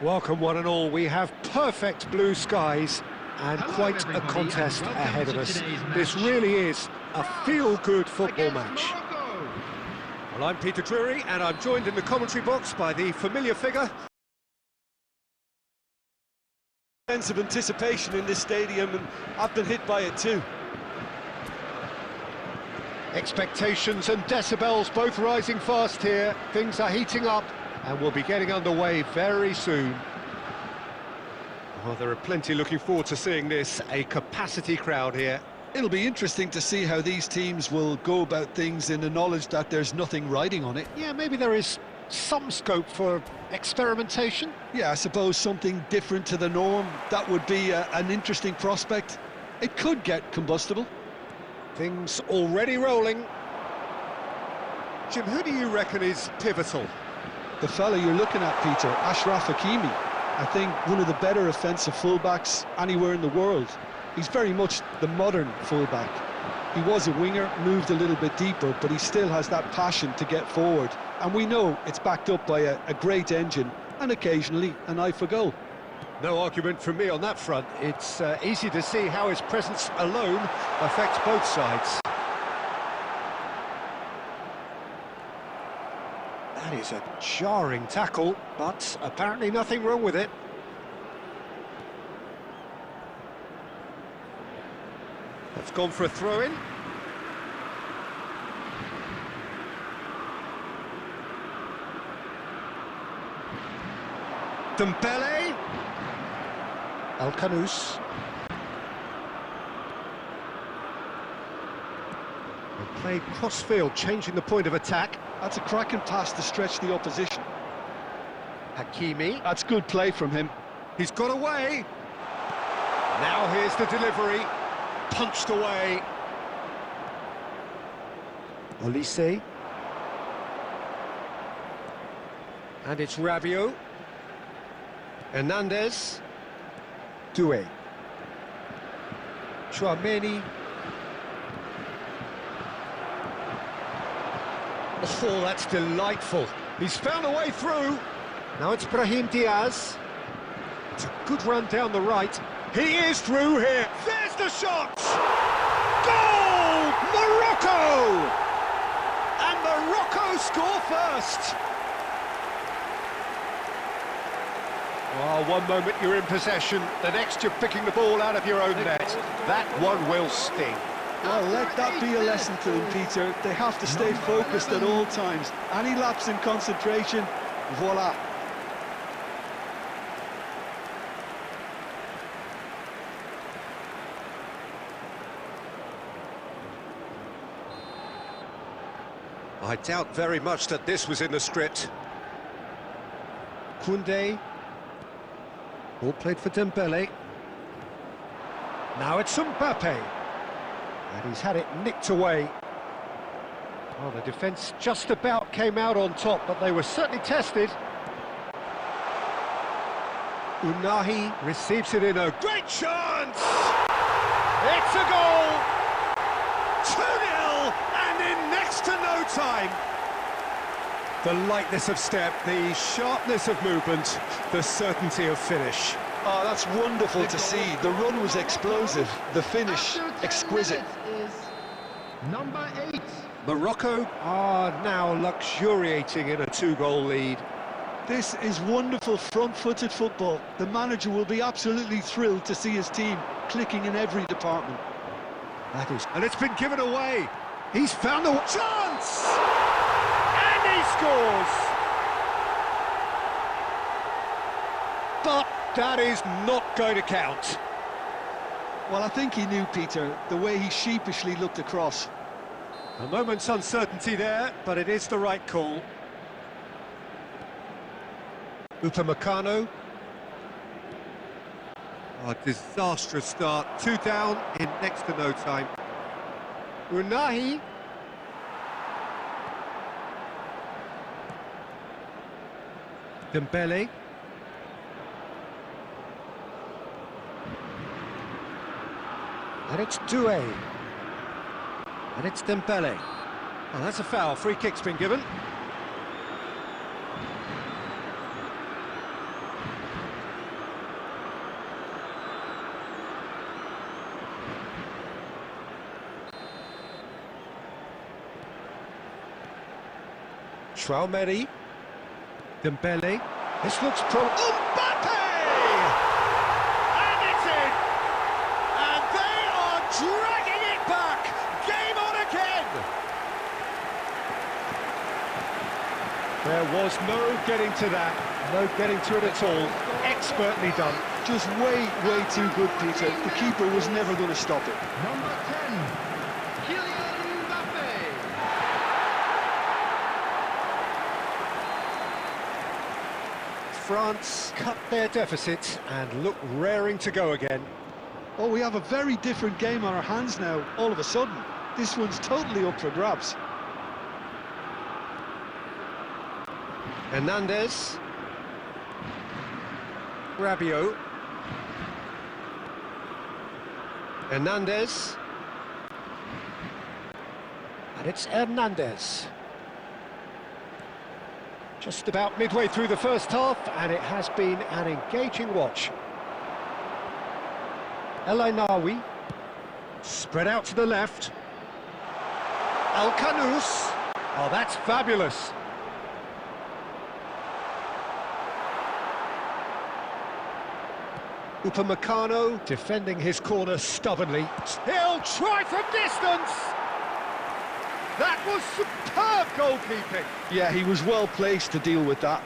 Welcome one and all. We have perfect blue skies and quite a contest ahead of us. This really is a feel-good football match. Well, I'm Peter Drury and I'm joined in the commentary box by the familiar figure. Sense of anticipation in this stadium, and I've been hit by it too. Expectations and decibels both rising fast here. Things are heating up and we'll be getting underway very soon. Well, there are plenty looking forward to seeing this, a capacity crowd here. It'll be interesting to see how these teams will go about things in the knowledge that there's nothing riding on it. Yeah, maybe there is some scope for experimentation. Yeah, I suppose something different to the norm. That would be an interesting prospect. It could get combustible. Things already rolling. Jim, who do you reckon is pivotal? The fella you're looking at, Peter, Achraf Hakimi. I think one of the better offensive fullbacks anywhere in the world. He's very much the modern fullback. He was a winger, moved a little bit deeper, but he still has that passion to get forward. And we know it's backed up by a great engine and occasionally an eye for goal. No argument from me on that front. It's easy to see how his presence alone affects both sides. That is a jarring tackle, but apparently nothing wrong with it. That's gone for a throw-in. Dembele. Al-Kanous. They played cross-field, changing the point of attack. That's a cracking pass to stretch the opposition. Hakimi. That's good play from him. He's got away. Now here's the delivery. Punched away. Olise. And it's Rabiot. Hernandez. Doué. Chouameni. Oh, that's delightful. He's found a way through. Now it's Brahim Diaz. It's a good run down the right. He is through here. There's the shot! Goal! Morocco! And Morocco score first. Well, one moment you're in possession, the next you're picking the ball out of your own net. That one will sting. Well, let that be a lesson to them, Peter. They have to stay focused at all times. Any lapse in concentration, voila. I doubt very much that this was in the script. Koundé. Ball played for Dembele. Now it's Mbappe. And he's had it nicked away. Well, the defence just about came out on top, but they were certainly tested. Unahi receives it in a great chance! It's a goal! 2-0, and in next to no time. The lightness of step, the sharpness of movement, the certainty of finish. Oh, that's wonderful to see. The run was explosive, the finish exquisite. Number 8. Morocco are now luxuriating in a 2-goal lead. This is wonderful front-footed football. The manager will be absolutely thrilled to see his team clicking in every department. That is, and it's been given away. He's found a chance! And he scores! But that is not going to count. Well, I think he knew, Peter, the way he sheepishly looked across. A moment's uncertainty there, but it is the right call. Upamecano. Oh, disastrous start. 2 down in next to no time. Unahi. Dembele. And it's Doué. And it's Dembele. Oh, that's a foul. Free kick's been given. Traoré. Dembele. This looks Mbappe! And it's in! And they are dragging it back! Game on again! There was no getting to that. No getting to it at all. Expertly done. Just way too good, Peter. The keeper was never going to stop it. Number 10, Kylian Mbappe. France cut their deficit and look raring to go again. Oh, we have a very different game on our hands now, all of a sudden. This one's totally up for grabs. Hernandez. Rabiot. Hernandez. And it's Hernandez. Just about midway through the first half, and it has been an engaging watch. El Ainaoui. Spread out to the left. El Kanous. Oh, that's fabulous. Upamecano defending his corner stubbornly. He'll try from distance! That was superb goalkeeping! Yeah, he was well placed to deal with that.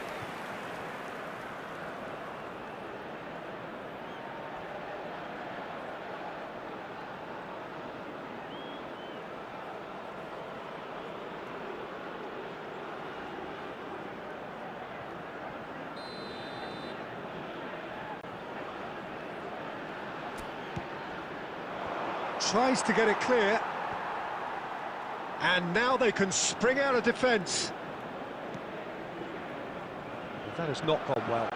Tries to get it clear. And now they can spring out of defence. That has not gone well.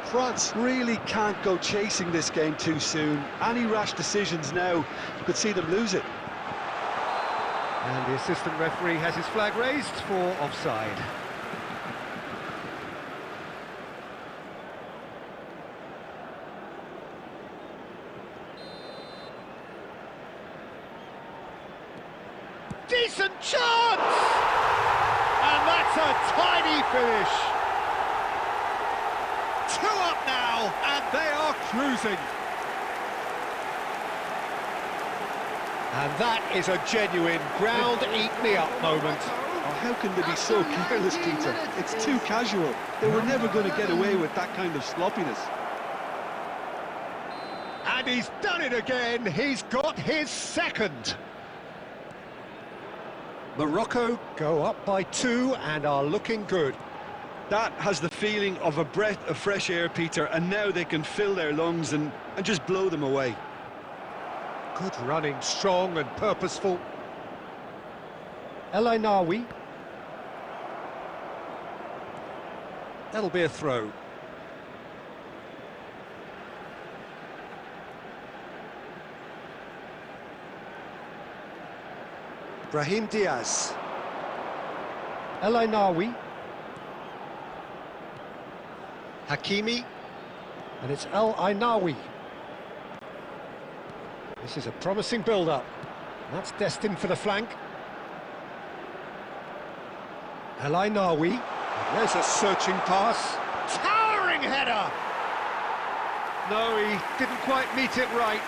France really can't go chasing this game too soon. Any rash decisions now could see them lose it. And the assistant referee has his flag raised for offside. Decent chance! And that's a tiny finish. 2 up now, and they are cruising. And that is a genuine ground-eat-me-up moment. Oh, how can they be so careless, Peter? It's too casual. They were never going to get away with that kind of sloppiness. And he's done it again. He's got his second. Morocco go up by 2 and are looking good. That has the feeling of a breath of fresh air, Peter, and now they can fill their lungs and just blow them away. Good running, strong and purposeful. El Ainaoui. That'll be a throw. Brahim Diaz. El Ainaoui. Hakimi. And it's El Ainaoui. This is a promising build-up. That's destined for the flank. El Ainaoui. There's a searching pass. Towering header! No, he didn't quite meet it right.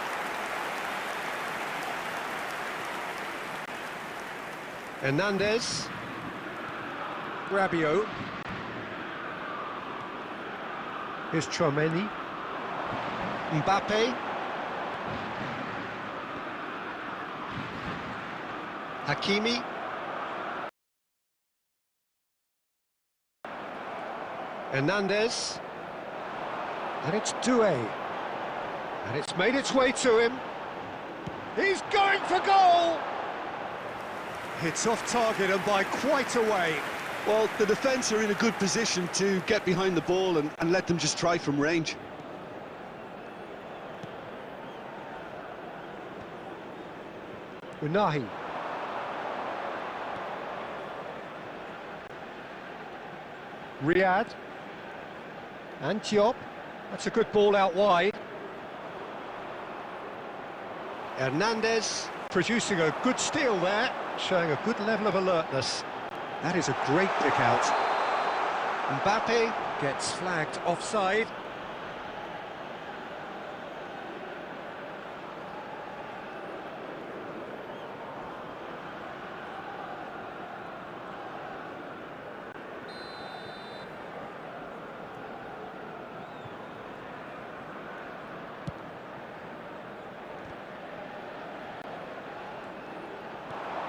Hernandez. Rabiot. Here's Traoré. Mbappe. Hakimi. Hernandez. And it's Doué. And it's made its way to him. He's going for goal! It's off target and by quite a way. Well, the defence are in a good position to get behind the ball and let them just try from range. Unahi. Riyad. And Diop. That's a good ball out wide. Hernandez producing a good steal there, showing a good level of alertness. That is a great pick out. Mbappe gets flagged offside.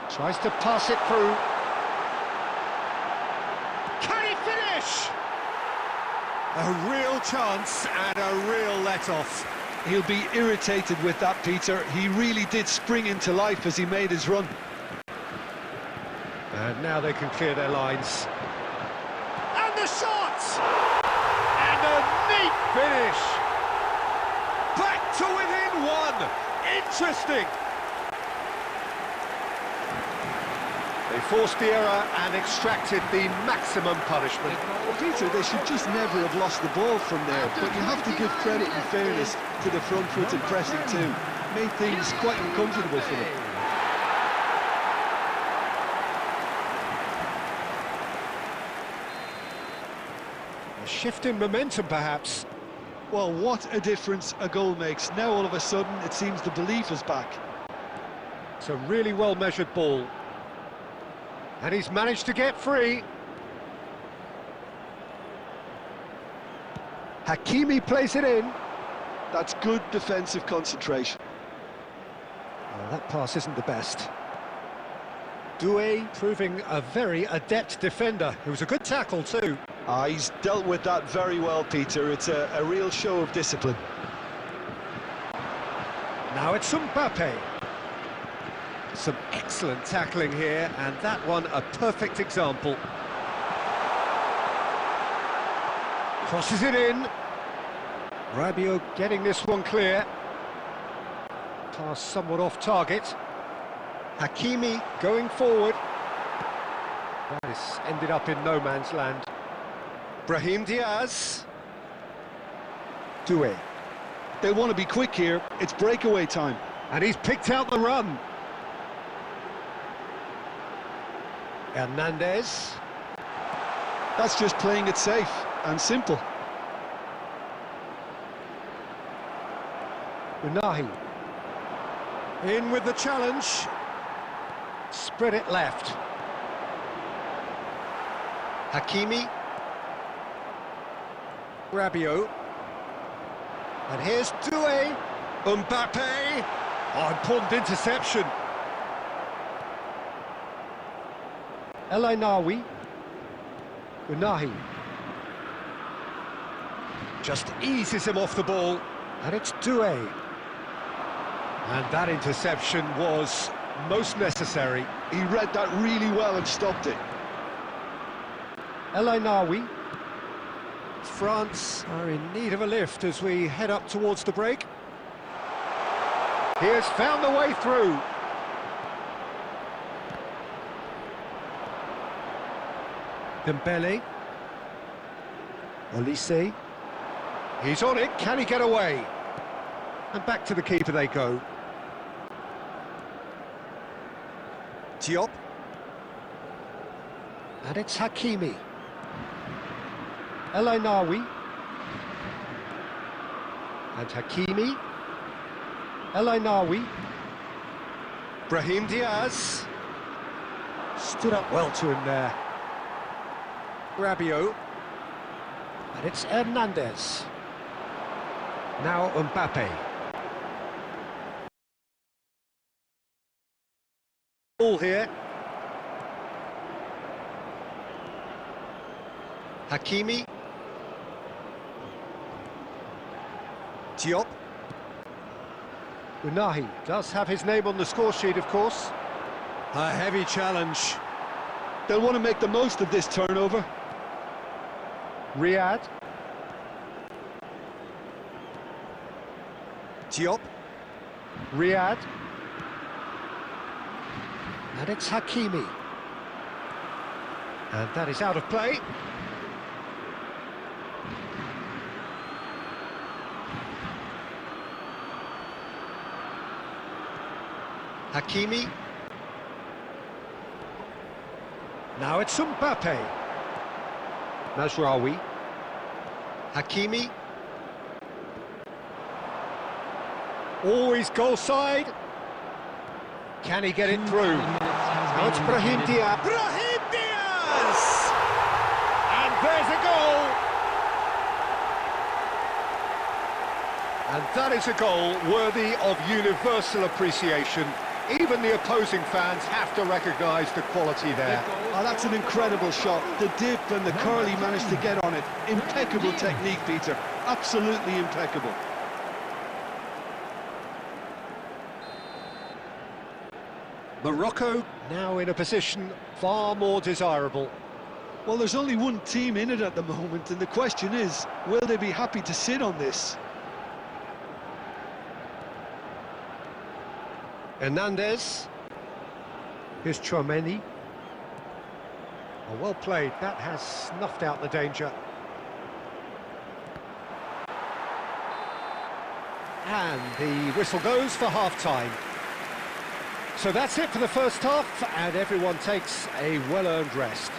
Tries to pass it through. Can he finish? A real chance and a real let-off. He'll be irritated with that, Peter. He really did spring into life as he made his run. And now they can clear their lines. And the shot! And a neat finish! Back to within one! Interesting! They forced the error and extracted the maximum punishment. Well, Peter, they should just never have lost the ball from there, but you have to give credit and fairness to the front-footed pressing too. Made things quite uncomfortable for them. A shift in momentum, perhaps. Well, what a difference a goal makes. Now all of a sudden it seems the belief is back. It's a really well-measured ball. And he's managed to get free. Hakimi plays it in. That's good defensive concentration. Oh, that pass isn't the best. Doué proving a very adept defender. It was a good tackle too. He's dealt with that very well, Peter. It's a real show of discipline. Now it's Mbappe. Some excellent tackling here, and that one a perfect example. Crosses it in. Rabiot getting this one clear. Pass somewhat off target. Hakimi going forward. That has ended up in no man's land. Brahim Diaz. Doué. They want to be quick here. It's breakaway time. And he's picked out the run. Hernandez. That's just playing it safe and simple. Unahi. In with the challenge. Spread it left. Hakimi. Rabiot. And here's Doué. Mbappe. Oh, important interception. El Ainaoui. Unahi. Just eases him off the ball. And it's Doué. And that interception was most necessary. He read that really well and stopped it. El Ainaoui. France are in need of a lift as we head up towards the break. He has found the way through. Dembele. Olise. He's on it, can he get away? And back to the keeper they go. Diop. And it's Hakimi. El Ainaoui. And Hakimi. El Ainaoui. Brahim Diaz. Stood up well to him there. Rabiot. And it's Hernandez. Now Mbappe. Ball here. Hakimi. Diop. Unahi does have his name on the score sheet, of course. A heavy challenge. They'll want to make the most of this turnover. Riyad. Diop. Riyad. And it's Hakimi. And that is out of play. Hakimi. Now it's Mbappe. Mazraoui. Hakimi. Always goal side. Can he get it through? Now it's Brahim Diaz. Brahim Diaz! And there's a goal! And that is a goal worthy of universal appreciation. Even the opposing fans have to recognise the quality there. Oh, that's an incredible shot. The dip and the curl he managed to get on it. Impeccable technique, Peter. Absolutely impeccable. Morocco now in a position far more desirable. Well, there's only one team in it at the moment, and the question is, will they be happy to sit on this? Hernandez. Here's Chouameni. Oh, well played. That has snuffed out the danger. And the whistle goes for half-time. So that's it for the first half, and everyone takes a well-earned rest.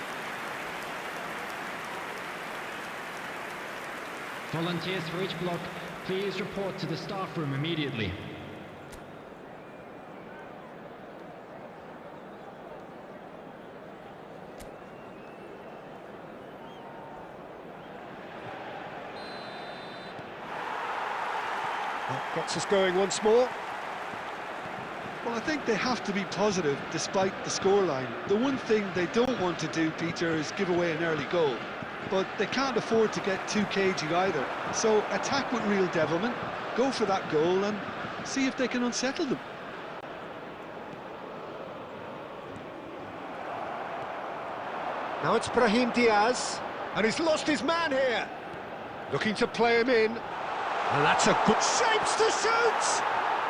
Volunteers for each block, please report to the staff room immediately. That gets us going once more. Well, I think they have to be positive despite the scoreline. The one thing they don't want to do, Peter, is give away an early goal. But they can't afford to get too cagey either. So attack with real devilment, go for that goal and see if they can unsettle them. Now it's Brahim Diaz, and he's lost his man here. Looking to play him in. And that's a good shapes to shoot!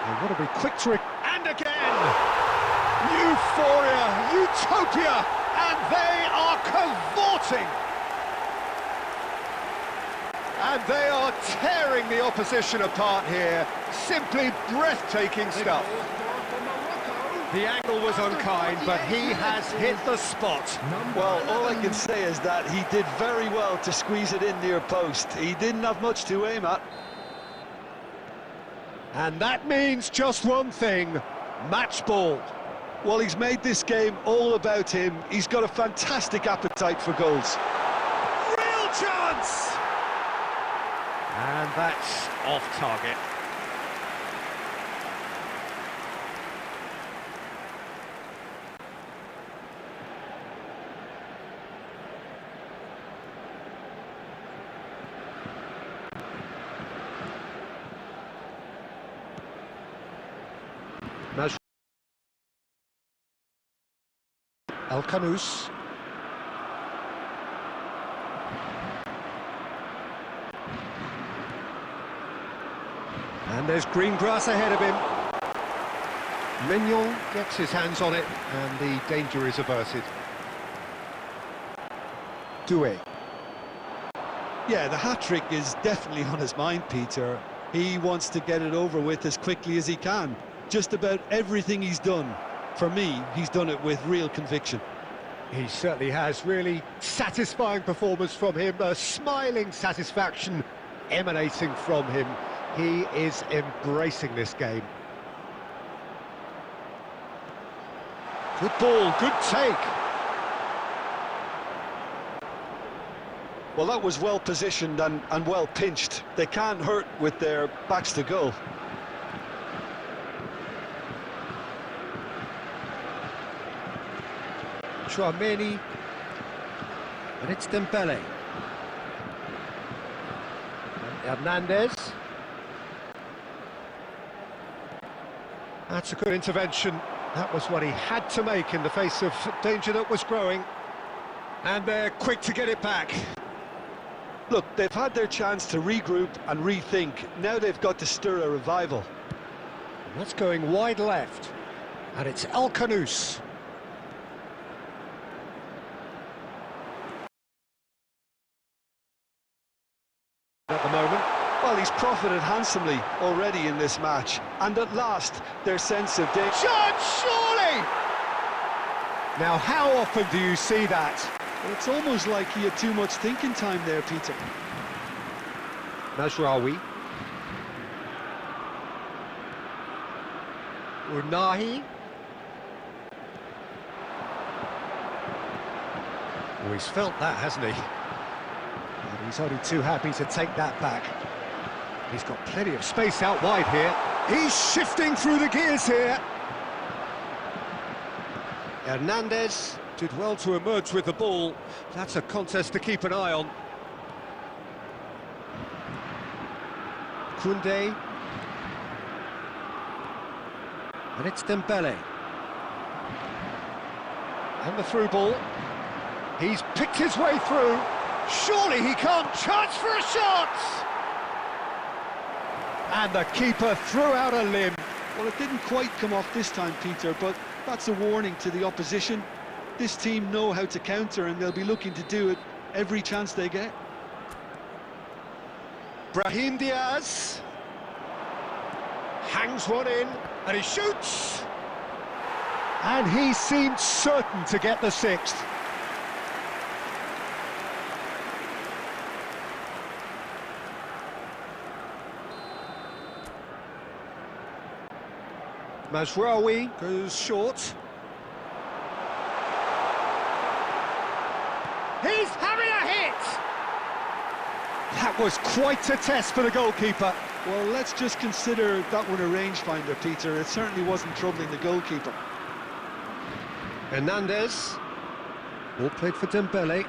They want to be quick to... And again! Euphoria, utopia, and they are cavorting! And they are tearing the opposition apart here. Simply breathtaking stuff. The angle was unkind, but he has hit the spot. Well, all I can say is that he did very well to squeeze it in near post. He didn't have much to aim at. And that means just one thing, match ball. Well, he's made this game all about him. He's got a fantastic appetite for goals. Real chance! And that's off target. Al-Kanous. And there's green grass ahead of him. Mignon gets his hands on it, and the danger is averted. Doué. Yeah, the hat-trick is definitely on his mind, Peter. He wants to get it over with as quickly as he can. Just about everything he's done, for me, he's done it with real conviction. He certainly has. Really satisfying performance from him. A smiling satisfaction emanating from him. He is embracing this game. Good ball, good take. Well, that was well positioned and well pinched. They can't hurt with their backs to goal. Chouameni, and it's Dembele. And Hernandez. That's a good intervention. That was what he had to make in the face of danger that was growing. And they're quick to get it back. Look, they've had their chance to regroup and rethink. Now they've got to stir a revival. And that's going wide left. And it's Al-Kanous. At the moment. Well, he's profited handsomely already in this match. And at last, their sense of danger. Shot, surely! Now, how often do you see that? Well, it's almost like he had too much thinking time there, Peter. Mazraoui. Unahi. Oh, he's felt that, hasn't he? And he's only too happy to take that back. He's got plenty of space out wide here. He's shifting through the gears here. Hernandez did well to emerge with the ball. That's a contest to keep an eye on. Koundé. And it's Dembele. And the through ball. He's picked his way through. Surely he can't. Chance for a shot! And the keeper threw out a limb. Well, it didn't quite come off this time, Peter, but that's a warning to the opposition. This team know how to counter, and they'll be looking to do it every chance they get. Brahim Diaz hangs one in, and he shoots. And he seemed certain to get the sixth. Mazraoui goes short. He's having a hit! That was quite a test for the goalkeeper. Well, let's just consider that one a rangefinder, Peter. It certainly wasn't troubling the goalkeeper. Hernandez. Ball played for Dembele.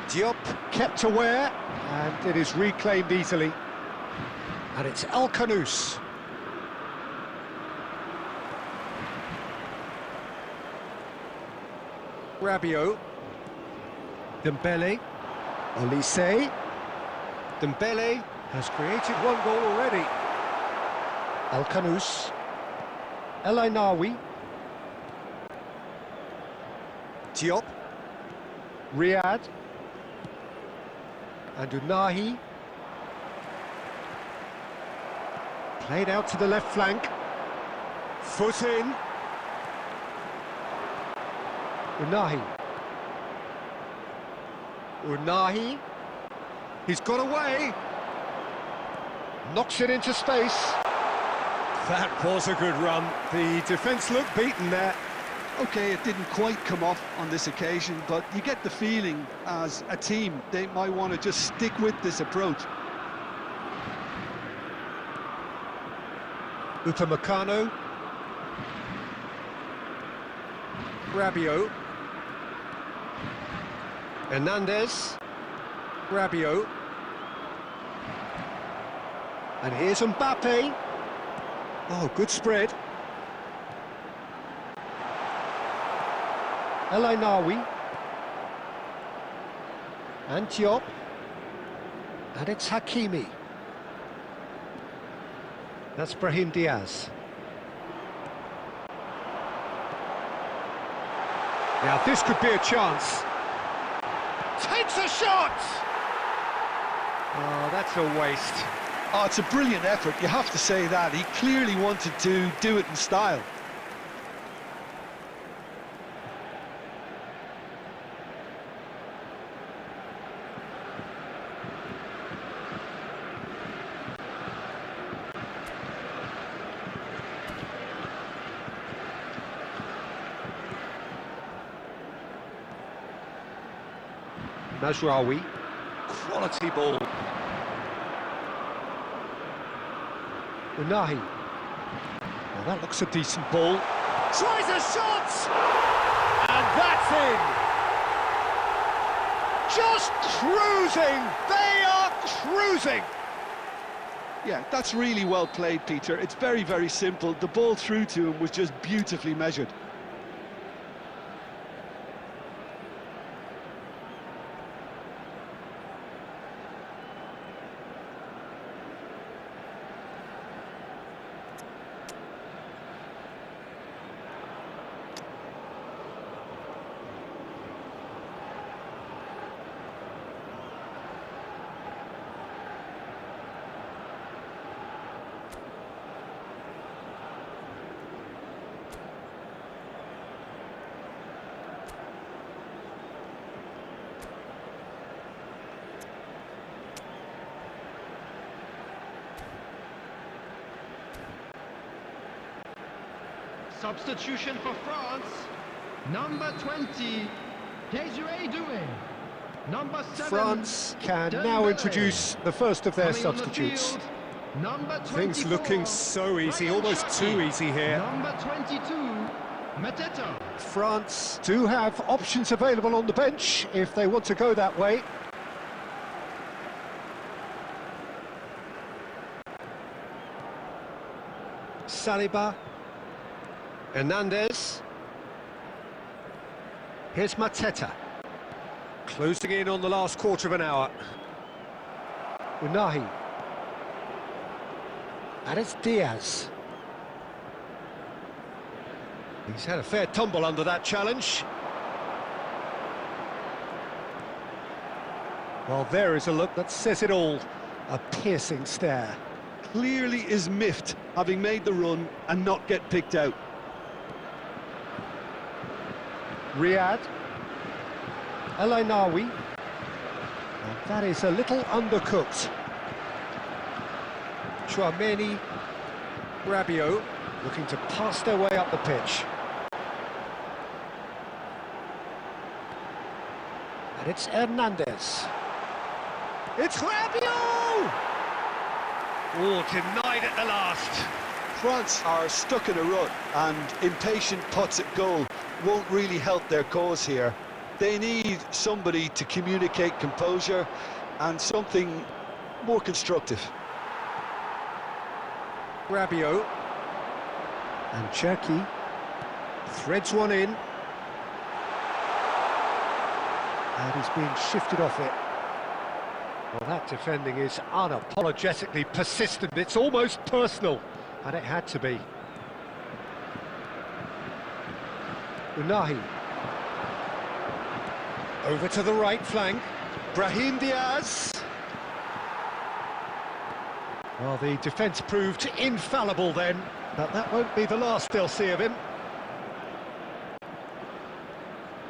Diop kept aware, and it is reclaimed easily. And it's El Khanous. Rabiot. Dembele. Olise. Dembele has created one goal already. El Khanous. El Ainaoui. Diop. Riyad. And Unahi. Played out to the left flank. Foot in. Unahi. Unahi. He's got away. Knocks it into space. That was a good run. The defence looked beaten there. Okay, it didn't quite come off on this occasion, but you get the feeling as a team they might want to just stick with this approach. Upamecano. Rabiot. Hernandez. Rabiot. And here's Mbappe. Oh, good spread. El Ainaoui. And Diop. And it's Hakimi. That's Brahim Diaz. Now this could be a chance. Takes a shot! Oh, that's a waste. Oh, it's a brilliant effort, you have to say that. He clearly wanted to do it in style. Mazraoui, quality ball. Unahi. Well, that looks a decent ball. Tries a shot! And that's in! Just cruising! They are cruising! Yeah, that's really well played, Peter. It's very, very simple. The ball through to him was just beautifully measured. Substitution for France. Number 20, Desiree Doué. Number 7, France can now Dembele. introduce the first of their Coming on the substitutes. field, number 24, Things looking so easy, Ryan almost Cherki. too easy here. Number 22, Mateta. France do have options available on the bench if they want to go that way. Saliba. Hernandez. Here's Mateta. Closing in on the last quarter of an hour. Unahi. And it's Diaz. He's had a fair tumble under that challenge. Well, there is a look that says it all. A piercing stare. Clearly is miffed, having made the run and not get picked out. Riyad. El Ainawi. And that is a little undercooked. Chouameni. Rabiot looking to pass their way up the pitch. And it's Hernandez. It's Rabiot! Oh, denied at the last. France are stuck in a rut, and impatient putts at goal won't really help their cause here. They need somebody to communicate composure and something more constructive. Rabiot. And Cherki threads one in. And he's being shifted off it. Well, that defending is unapologetically persistent. It's almost personal. And it had to be. Unahi. Over to the right flank. Brahim Diaz. Well, the defence proved infallible then, but that won't be the last they'll see of him.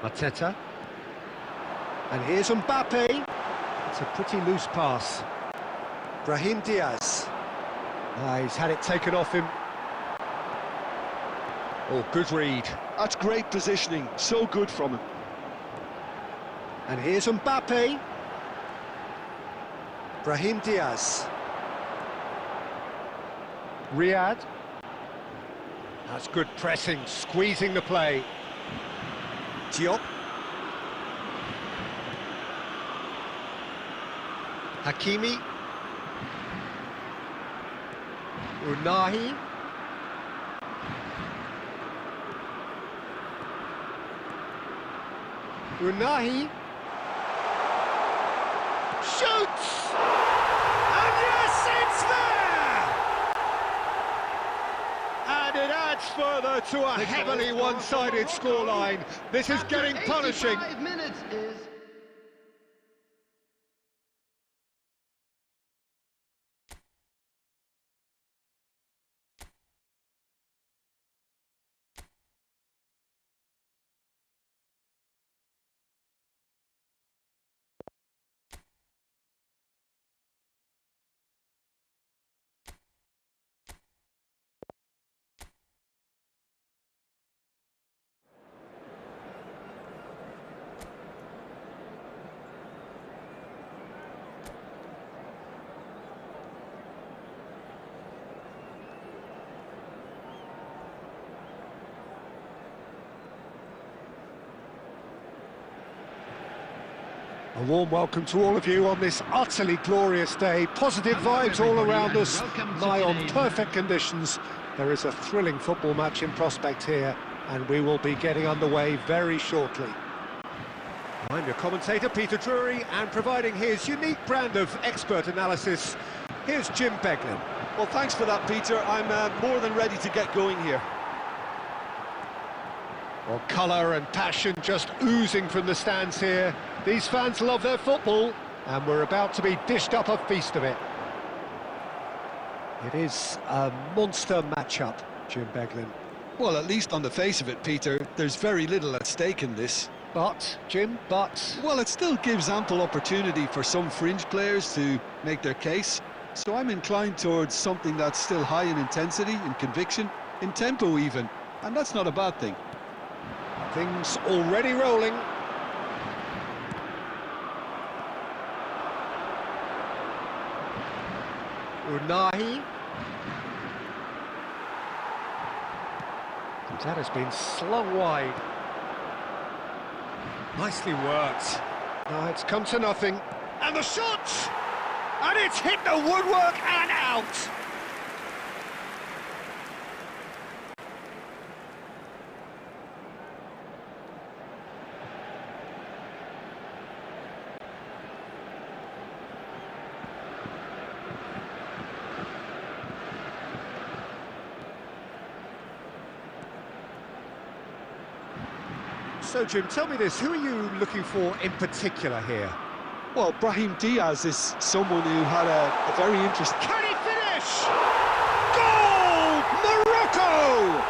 Mateta. And here's Mbappe. It's a pretty loose pass. Brahim Diaz. He's had it taken off him. Oh, good read. That's great positioning, so good from him. And here's Mbappe. Brahim Diaz. Riyad. That's good pressing, squeezing the play. Diop. Hakimi. Unahi. Unahi. Shoots! And yes, it's there! And it adds further to a heavily one-sided scoreline. This is getting punishing. 85 minutes is... A warm welcome to all of you on this utterly glorious day. Positive vibes all around us, nigh on perfect conditions. There is a thrilling football match in prospect here, and we will be getting underway very shortly. I'm your commentator, Peter Drury, and providing his unique brand of expert analysis, here's Jim Beglin. Well, thanks for that, Peter. I'm more than ready to get going here. Well, colour and passion just oozing from the stands here. These fans love their football, and we're about to be dished up a feast of it. It is a monster matchup, Jim Beglin. Well, at least on the face of it, Peter, there's very little at stake in this. But, Jim, Well, it still gives ample opportunity for some fringe players to make their case. So I'm inclined towards something that's still high in intensity, in conviction, in tempo even. And that's not a bad thing. Things already rolling. Unahi. That has been slung wide. Nicely worked. Now it's come to nothing. And the shot! And it's hit the woodwork and out! So, Jim, tell me this, who are you looking for in particular here? Well, Brahim Diaz is someone who had a very interesting... Can he finish? Goal! Morocco!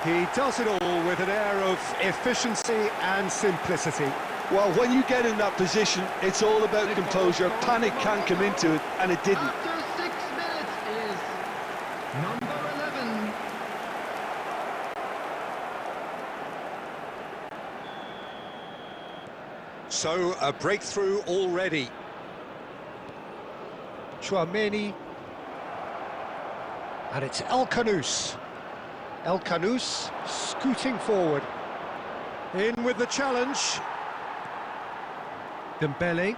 He does it all with an air of efficiency and simplicity. Well, when you get in that position, it's all about composure. Panic can come into it, and it didn't. After 6 minutes is number 11. So, a breakthrough already. Chouameni. And it's El Kanous. El Kanous scooting forward. In with the challenge. Dembele.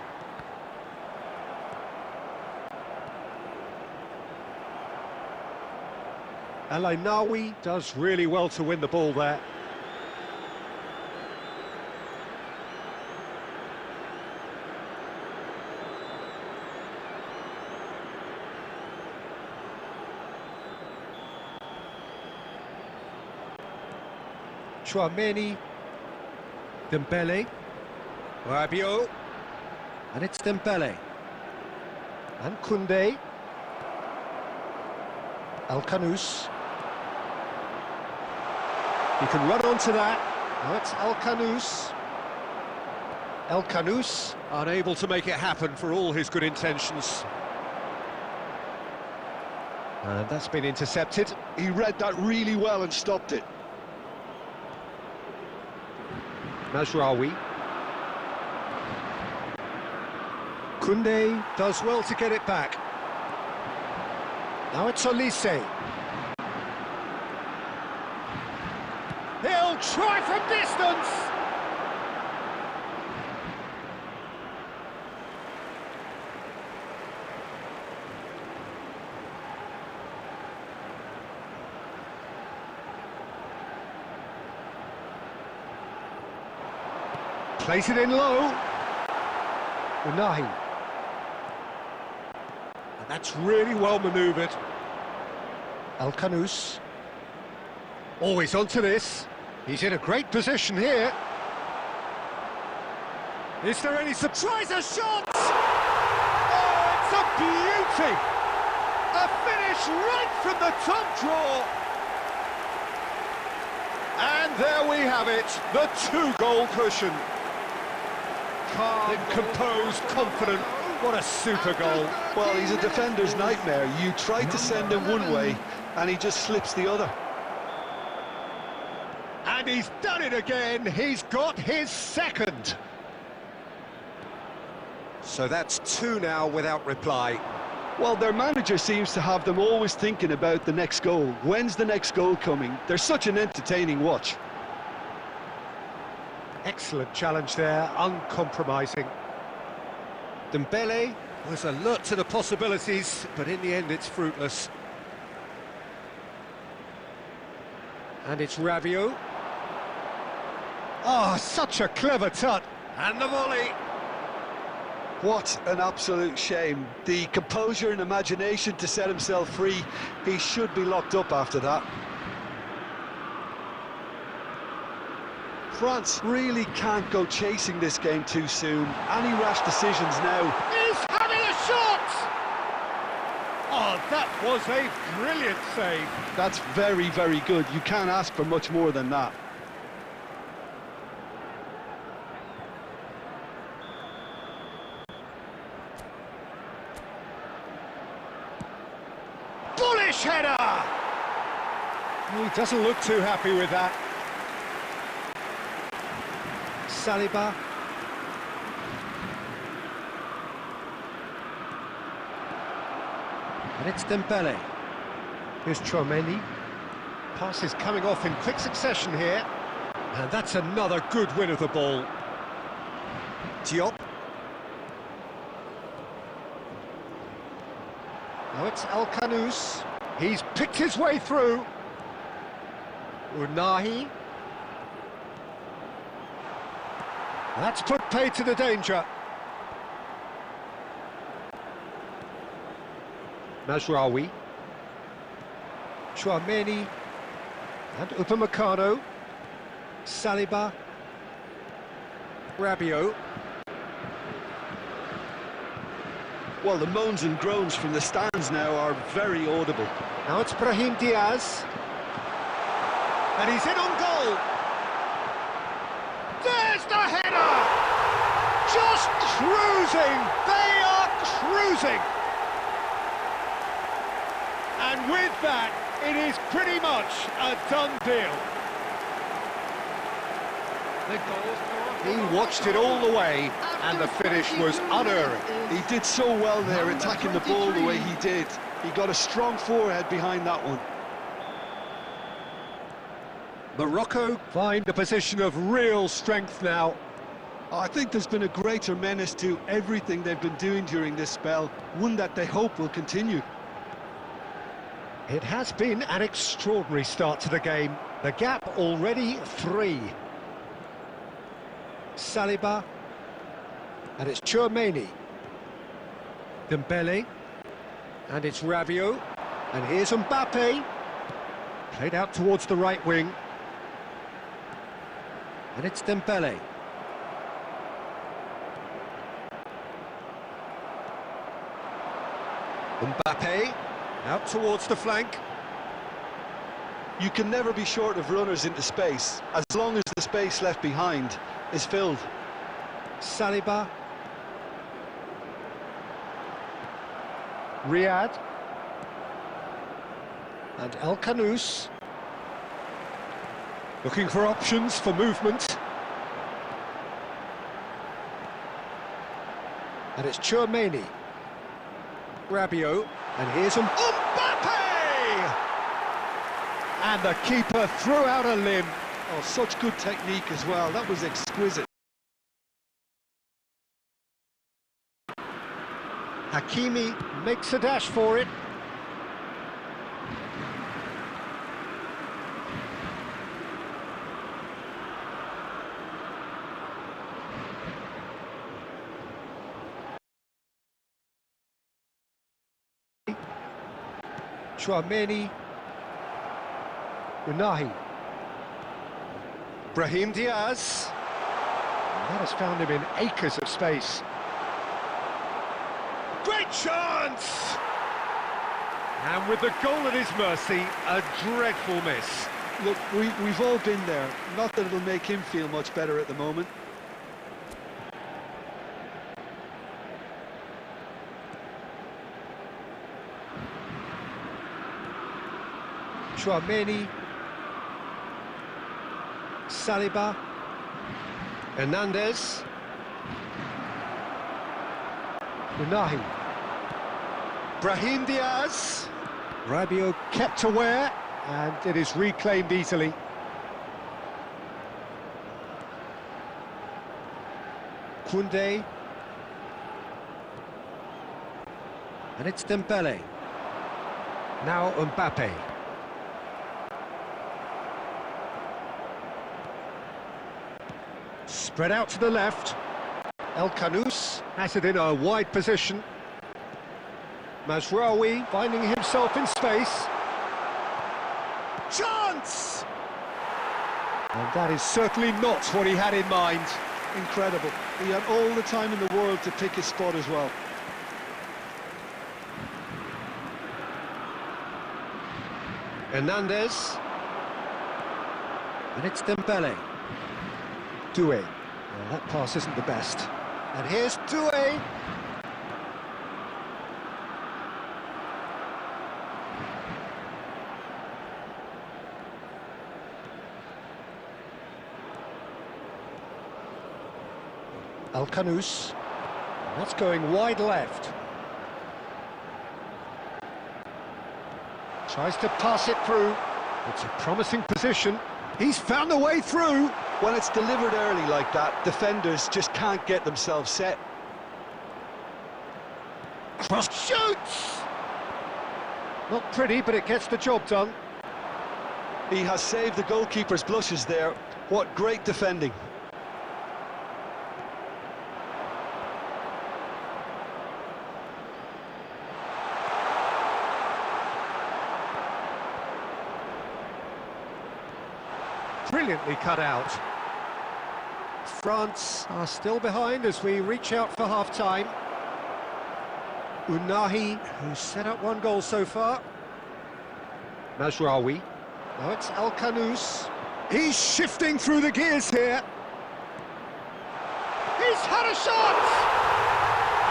El Ainaoui does really well to win the ball there. Chouameni, Dembele, Rabiot, and it's Dembele, and Koundé, El Kanous. He can run onto that. Now it's El Kanous. El Kanous, unable to make it happen for all his good intentions. And that's been intercepted. He read that really well and stopped it. Mazraoui. Koundé does well to get it back. Now it's Olise. He'll try from distance! Place it in low. Unahi. And that's really well manoeuvred. El Kanous. Always onto this. He's in a great position here. Is there any surprise? A shot! Oh, it's a beauty! A finish right from the top draw. And there we have it, the 2-goal cushion. Calm, composed, confident. What a super goal. Well, he's a defender's nightmare. You try to send him one way, and he just slips the other. And he's done it again. He's got his second. So that's 2 now without reply. Well, their manager seems to have them always thinking about the next goal. When's the next goal coming? They're such an entertaining watch. Excellent challenge there, uncompromising. Dembele was alert to the possibilities, but in the end it's fruitless. And it's Rabiot. Oh, such a clever touch. And the volley. What an absolute shame. The composure and imagination to set himself free. He should be locked up after that. France really can't go chasing this game too soon. Any rash decisions now. He's having a shot! Oh, that was a brilliant save. That's very, very good. You can't ask for much more than that. Bullish header! header! He doesn't look too happy with that. Saliba. And it's Dembele. Here's Tchouaméni. Pass is coming off in quick succession here. And that's another good win of the ball. Diop. Now it's El-Khanous. He's picked his way through. Unahi. That's put pay to the danger. Mazraoui. Tchouaméni. And Upamecano. Saliba. Rabiot. Well, the moans and groans from the stands now are very audible. Now it's Brahim Diaz. And he's in on goal. There's the header! Just cruising! They are cruising! And with that, it is pretty much a done deal. He watched it all the way, and the finish was unerring. He did so well there, attacking the ball the way he did. He got a strong forehead behind that one. Morocco find a position of real strength now. I think there's been a greater menace to everything they've been doing during this spell, one that they hope will continue. It has been an extraordinary start to the game. The gap already 3. Saliba. And it's Tchouaméni. Dembele. And it's Rabiot. And here's Mbappe. Played out towards the right wing. And it's Dembele. Mbappe. Out towards the flank. You can never be short of runners into space, as long as the space left behind is filled. Saliba. Riyad. And El-Khanous. Looking for options for movement. And it's Tchouaméni. Rabiot. And here's Mbappe! And the keeper threw out a limb. Oh, such good technique as well. That was exquisite. Hakimi makes a dash for it. Tchouaméni. Unahi. Brahim Diaz. And that has found him in acres of space. Great chance! And with the goal at his mercy, a dreadful miss. Look, we've all been there. Not that it'll make him feel much better at the moment. Tchouaméni. Saliba. Hernandez. Unahi. Brahim Diaz. Rabiot kept aware, and it is reclaimed easily. Koundé. And it's Dembele. Now Mbappe. Spread out to the left. El-Khanous has it in a wide position. Mazraoui finding himself in space. Chance! And that is certainly not what he had in mind. Incredible. He had all the time in the world to pick his spot as well. Hernandez. And it's Dembele. Doué. Well, that pass isn't the best. And here's Doué. Al-Kanous. That's going wide left. Tries to pass it through. It's a promising position. He's found a way through. When it's delivered early like that, defenders just can't get themselves set. Cross shoots! Not pretty, but it gets the job done. He has saved the goalkeeper's blushes there. What great defending. Brilliantly cut out. France are still behind as we reach out for half-time. Unahi, who's set up one goal so far. Mazraoui. Now it's Al-Kanous. He's shifting through the gears here. He's had a shot!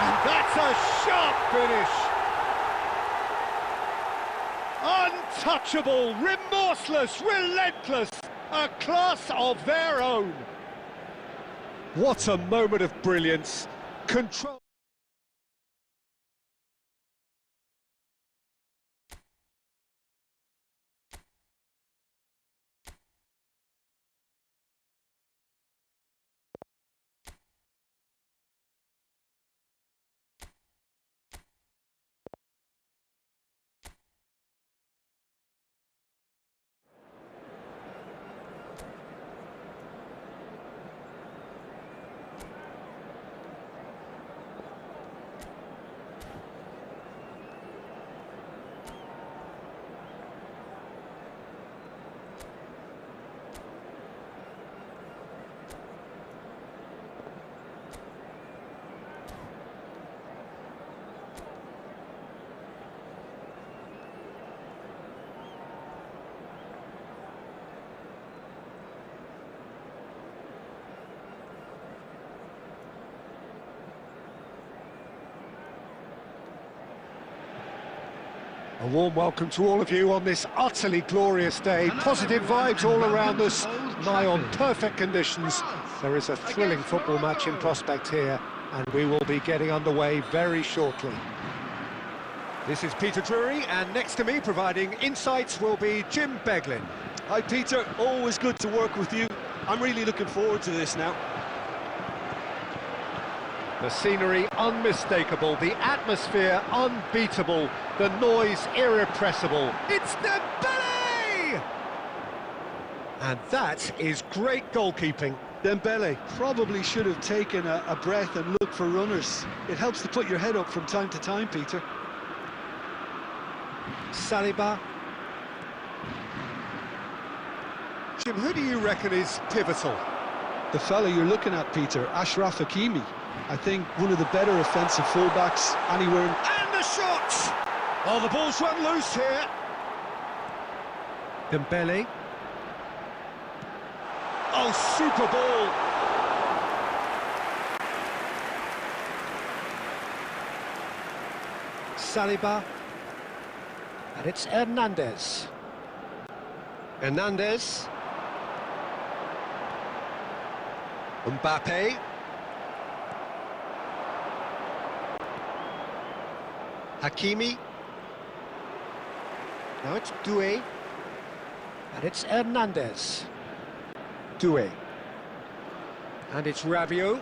And that's a sharp finish. Untouchable, remorseless, relentless. A class of their own. What a moment of brilliance. Control. A warm welcome to all of you on this utterly glorious day. Positive vibes all around us, nigh on perfect conditions. There is a thrilling football match in prospect here, and we will be getting underway very shortly. This is Peter Drury, and next to me providing insights will be Jim Beglin. Hi Peter, always good to work with you. I'm really looking forward to this now. The scenery unmistakable, the atmosphere unbeatable, the noise irrepressible. It's Dembele! And that is great goalkeeping. Dembele probably should have taken a breath and looked for runners. It helps to put your head up from time to time, Peter. Saliba. Jim, who do you reckon is pivotal? The fella you're looking at, Peter, Achraf Hakimi. I think one of the better offensive fullbacks anywhere. And the shot! Oh, the ball's run loose here. Dembele. Oh, super ball. Saliba. And it's Hernandez. Hernandez. Mbappe. Hakimi. Now it's Doué. And it's Hernandez. Doué. And it's Rabiot.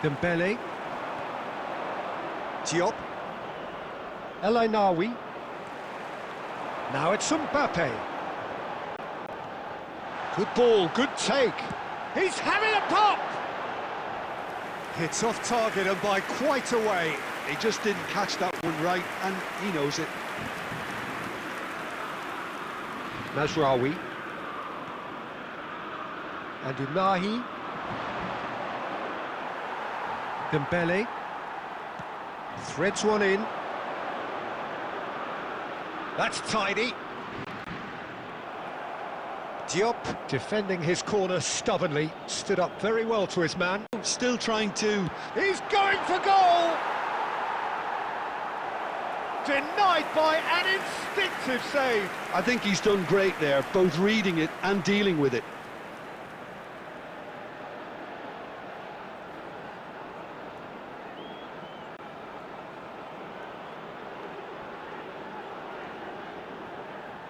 Dembele. Diop. El Ainaoui. Now it's Mbappe. Good ball, good take. He's having a pop! It's off target and by quite a way. He just didn't catch that one right, and he knows it. Mazraoui. And Unahi. Dembele. Threads one in. That's tidy. Diop, defending his corner stubbornly, stood up very well to his man. Still trying to... He's going for goal! Denied by an instinctive save. I think he's done great there, both reading it and dealing with it.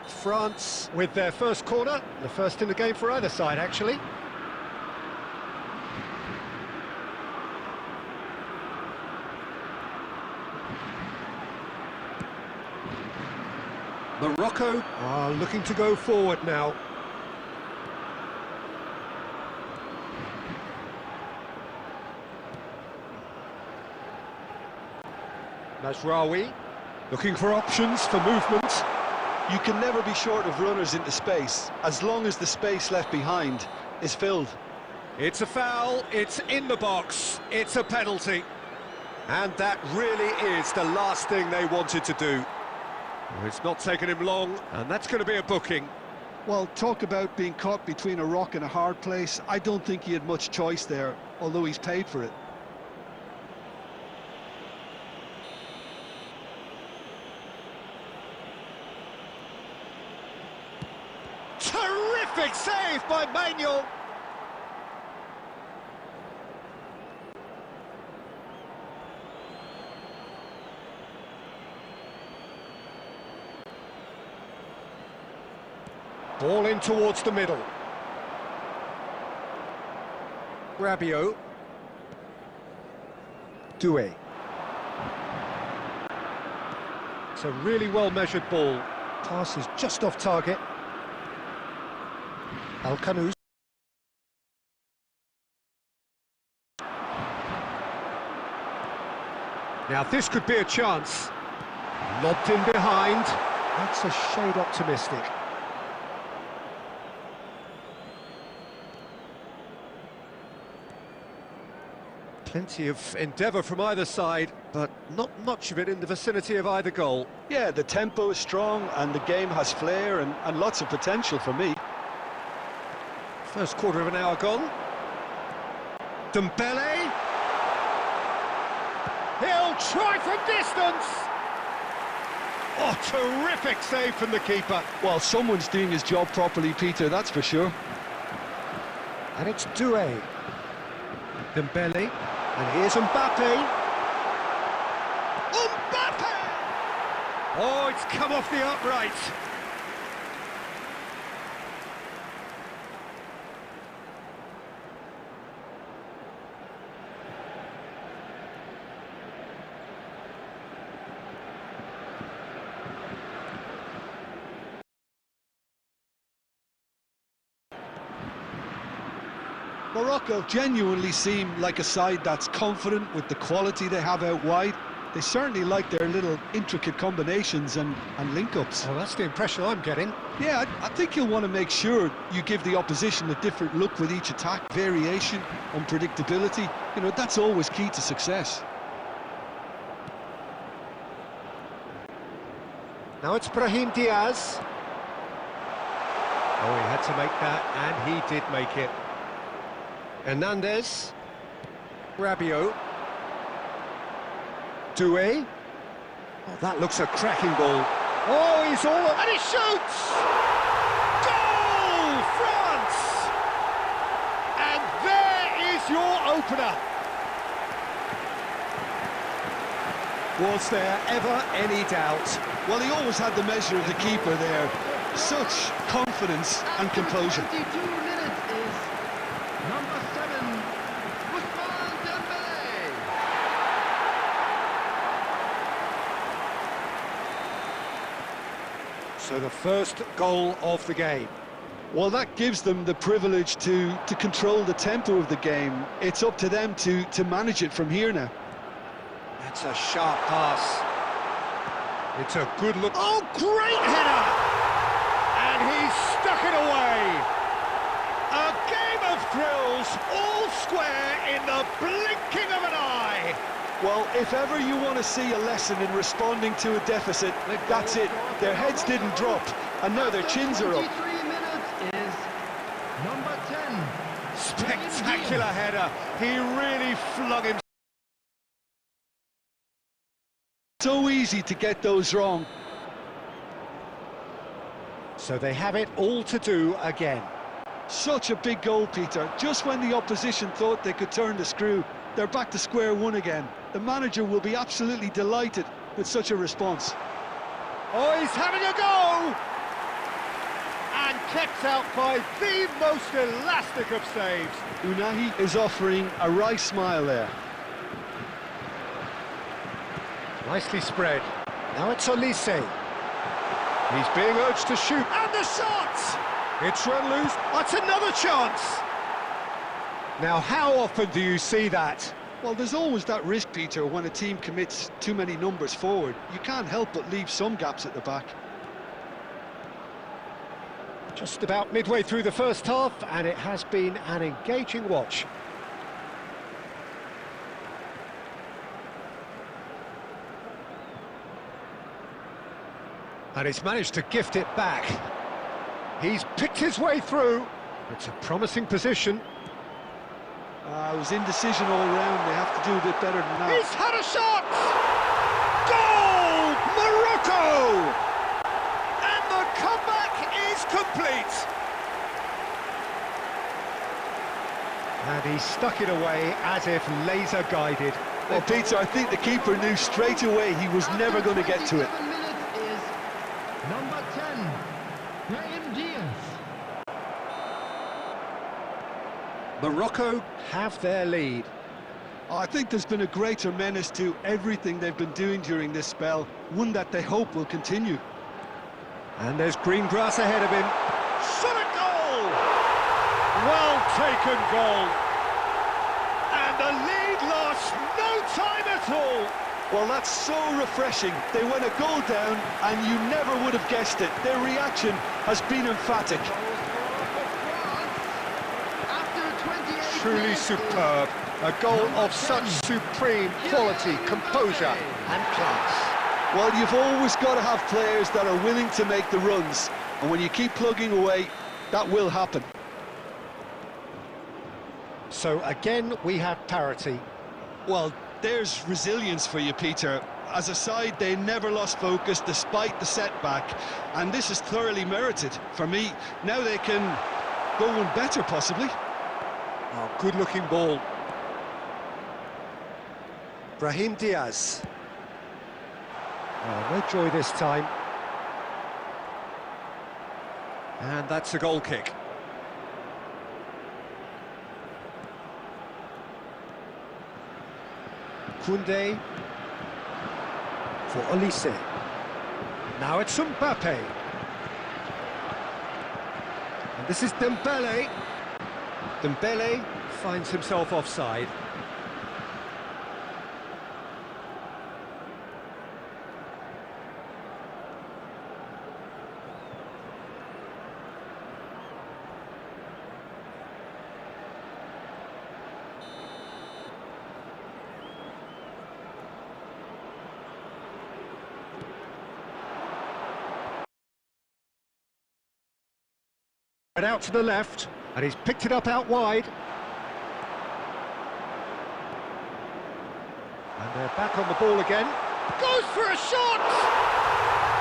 France with their first corner, the first in the game for either side, actually. Morocco are looking to go forward now. Mazraoui looking for options for movement. You can never be short of runners into space, as long as the space left behind is filled. It's a foul, it's in the box, it's a penalty. And that really is the last thing they wanted to do. Well, it's not taken him long, and that's going to be a booking. Well, talk about being caught between a rock and a hard place. I don't think he had much choice there, although he's paid for it. Terrific save by Manuel. Ball in towards the middle. Rabiot. Doué. It's a really well-measured ball. Pass is just off target. Al-Khanous. Now this could be a chance. Lobbed in behind. That's a shade optimistic. Plenty of endeavour from either side, but not much of it in the vicinity of either goal. Yeah, the tempo is strong and the game has flair and lots of potential for me. First quarter of an hour gone. Dembele. He'll try from distance. Oh, terrific save from the keeper. Well, someone's doing his job properly, Peter, that's for sure. And it's Doué. Dembele. And here's Mbappe. Mbappe! Oh, it's come off the upright. Morocco genuinely seem like a side that's confident with the quality they have out wide. They certainly like their little intricate combinations and link-ups. Well, that's the impression I'm getting. Yeah, I think you'll want to make sure you give the opposition a different look with each attack. Variation, unpredictability, you know, that's always key to success. Now it's Brahim Diaz. Oh, he had to make that, and he did make it. Hernandez. Rabiot. Doué. Oh, that looks a cracking ball. Oh, he's all... and he shoots! Goal! France! And there is your opener. Was there ever any doubt? Well, he always had the measure of the keeper there. Such confidence and composure. 22 minutes is number 7, Dembele. So the first goal of the game. Well, that gives them the privilege to control the tempo of the game. It's up to them to manage it from here now. That's a sharp pass. It's a good look. Oh, great header! And he's stuck it away. A game of thrills, all square in the blinking of an eye. Well, if ever you want to see a lesson in responding to a deficit, that's it. Their heads didn't drop, and now their chins are up. 23 minutes is number 10. Spectacular header. He really flung himself so easy to get those wrong. So they have it all to do again. Such a big goal, Peter. Just when the opposition thought they could turn the screw, they're back to square one again. The manager will be absolutely delighted with such a response. Oh, he's having a go! And kept out by the most elastic of saves. Unahi is offering a wry smile there. Nicely spread. Now it's Olise. He's being urged to shoot. And the shot! It's run loose. That's another chance. Now, how often do you see that? Well, there's always that risk, Peter, when a team commits too many numbers forward. You can't help but leave some gaps at the back. Just about midway through the first half, and it has been an engaging watch. And he's managed to gift it back. He's picked his way through. It's a promising position. It was indecision all round. They have to do a bit better than that. He's had a shot! Goal! Morocco! And the comeback is complete. And he stuck it away as if laser-guided. Well, Peter, I think the keeper knew straight away he was never going to get to it. Number 10, Brahim Diaz. Morocco have their lead. I think there's been a greater menace to everything they've been doing during this spell, one that they hope will continue. And there's green grass ahead of him. Shot a goal! Well taken goal. And the lead lost no time at all. Well, that's so refreshing. They went a goal down and you never would have guessed it. Their reaction has been emphatic. Truly superb. A goal of such supreme quality, composure and class. Well, you've always got to have players that are willing to make the runs. And when you keep plugging away, that will happen. So again, we have parity. Well, there's resilience for you, Peter. As a side, they never lost focus despite the setback. And this is thoroughly merited. For me, now they can go one better, possibly. Oh, good-looking ball. Brahim Diaz. Oh, no joy this time. And that's a goal kick. Koundé for Olise. Now it's Mbappe. And this is Dembele. Dembele finds himself offside. And out to the left, and he's picked it up out wide. And they're back on the ball again. Goes for a shot!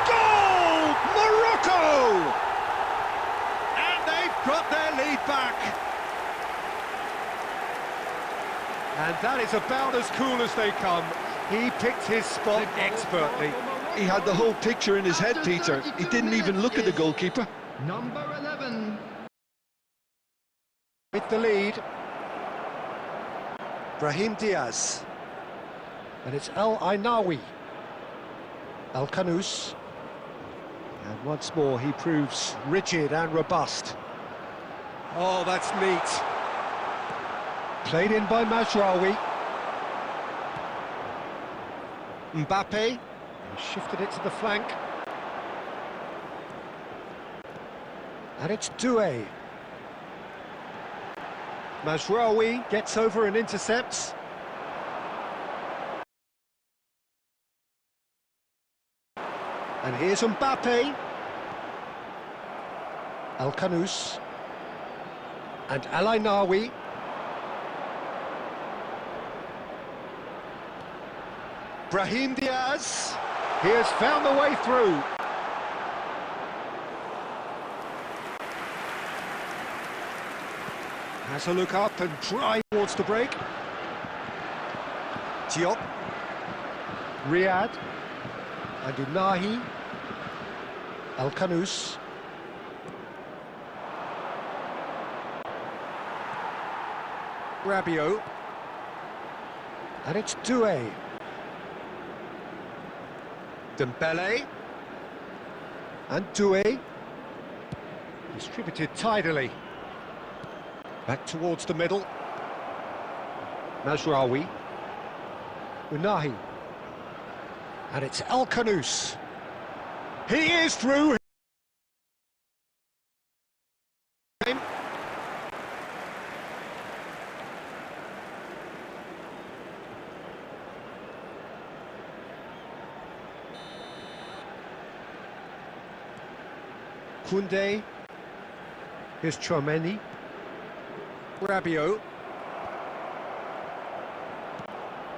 Goal! Morocco! And they've got their lead back. And that is about as cool as they come. He picked his spot expertly. He had the whole picture in his head, Peter. He didn't even look at the goalkeeper. Number 11. With the lead, Brahim Diaz. And it's El Ainawi. El Kanous. And once more he proves rigid and robust. Oh, that's neat. Played in by Mazraoui. Mbappe. He shifted it to the flank. And it's Doué. Mazraoui gets over and intercepts. And here's Mbappe. El Kanous. And El Ainawi. Brahim Diaz. He has found the way through. Has a look up and try towards the break. Diop. Riyad. And Unahi. El Kanous. Rabiot. And it's Doué. Dembele. And Doué. Distributed tidily. Back towards the middle. Mazraoui. Unahi. And it's El Kanous. He is through. Koundé. Here's Tchouaméni. Rabiot.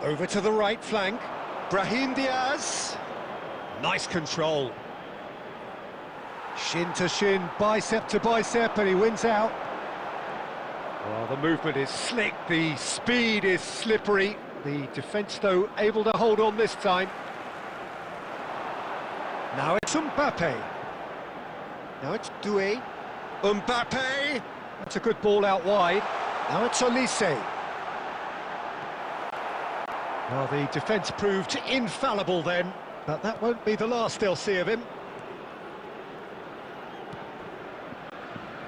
Over to the right flank. Brahim Diaz. Nice control. Shin to shin, bicep to bicep, and he wins out. Oh, the movement is slick, the speed is slippery. The defence, though, able to hold on this time. Now it's Mbappe. Now it's Doué. Mbappe! That's a good ball out wide. Now it's Olise. Well, the defence proved infallible then, but that won't be the last they'll see of him.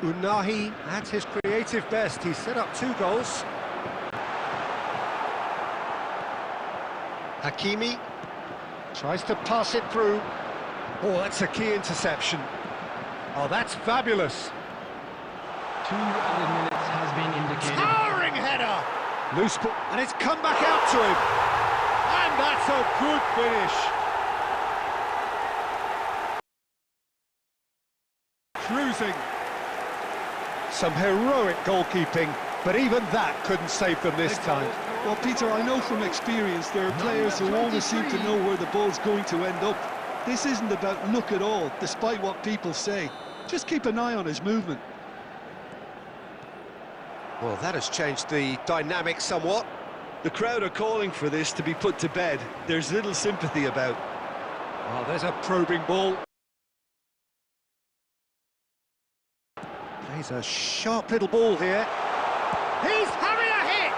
Unahi at his creative best. He set up 2 goals. Hakimi tries to pass it through. Oh, that's a key interception. Oh, that's fabulous. 2 added minutes has been indicated. Towering header! Loose ball, and it's come back out to him. And that's a good finish. Cruising. Some heroic goalkeeping, but even that couldn't save them this time. Well, Peter, I know from experience there are players who always seem to know where the ball's going to end up. This isn't about luck at all, despite what people say. Just keep an eye on his movement. Well, that has changed the dynamic somewhat. The crowd are calling for this to be put to bed. There's little sympathy about. Oh, there's a probing ball. Plays a sharp little ball here. He's having a hit!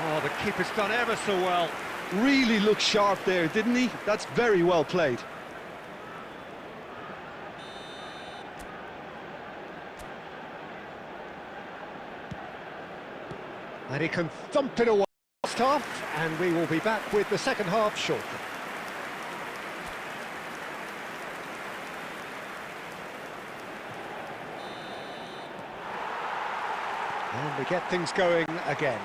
Oh, the keeper's done ever so well. Really looked sharp there, didn't he? That's very well played. And he can thump it away. Last half, and we will be back with the second half shortly. And we get things going again.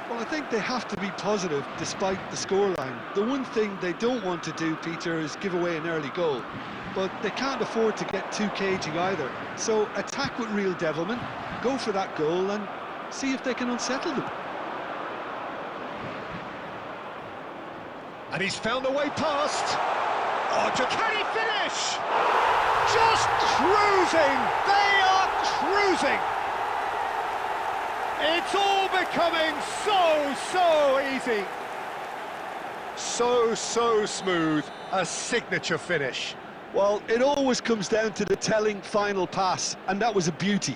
Well, I think they have to be positive despite the scoreline. The one thing they don't want to do, Peter, is give away an early goal. But they can't afford to get too cagey either. So attack with real devilment, go for that goal and see if they can unsettle them. And he's found a way past. Oh, can he finish? Just cruising! They are cruising! It's all becoming so easy. So smooth. A signature finish. Well, it always comes down to the telling final pass, and that was a beauty.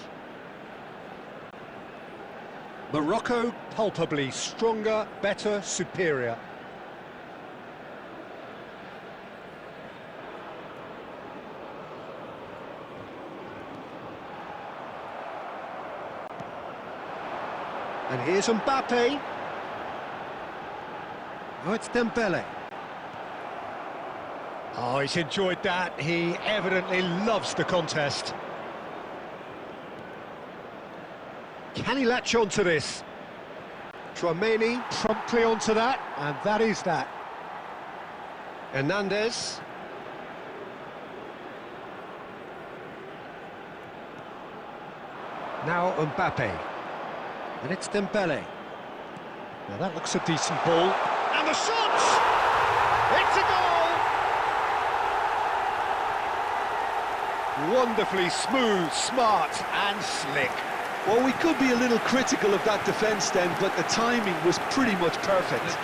Morocco palpably stronger, better, superior. And here's Mbappe. Oh, it's Dembele. Oh, he's enjoyed that. He evidently loves the contest. Can he latch on to this? Tchouaméni promptly onto that, and that is that. Hernandez. Now Mbappe. And it's Dembele. Now that looks a decent ball. And the shot! It's a goal! Wonderfully smooth, smart and slick. Well, we could be a little critical of that defence then, but the timing was pretty much perfect.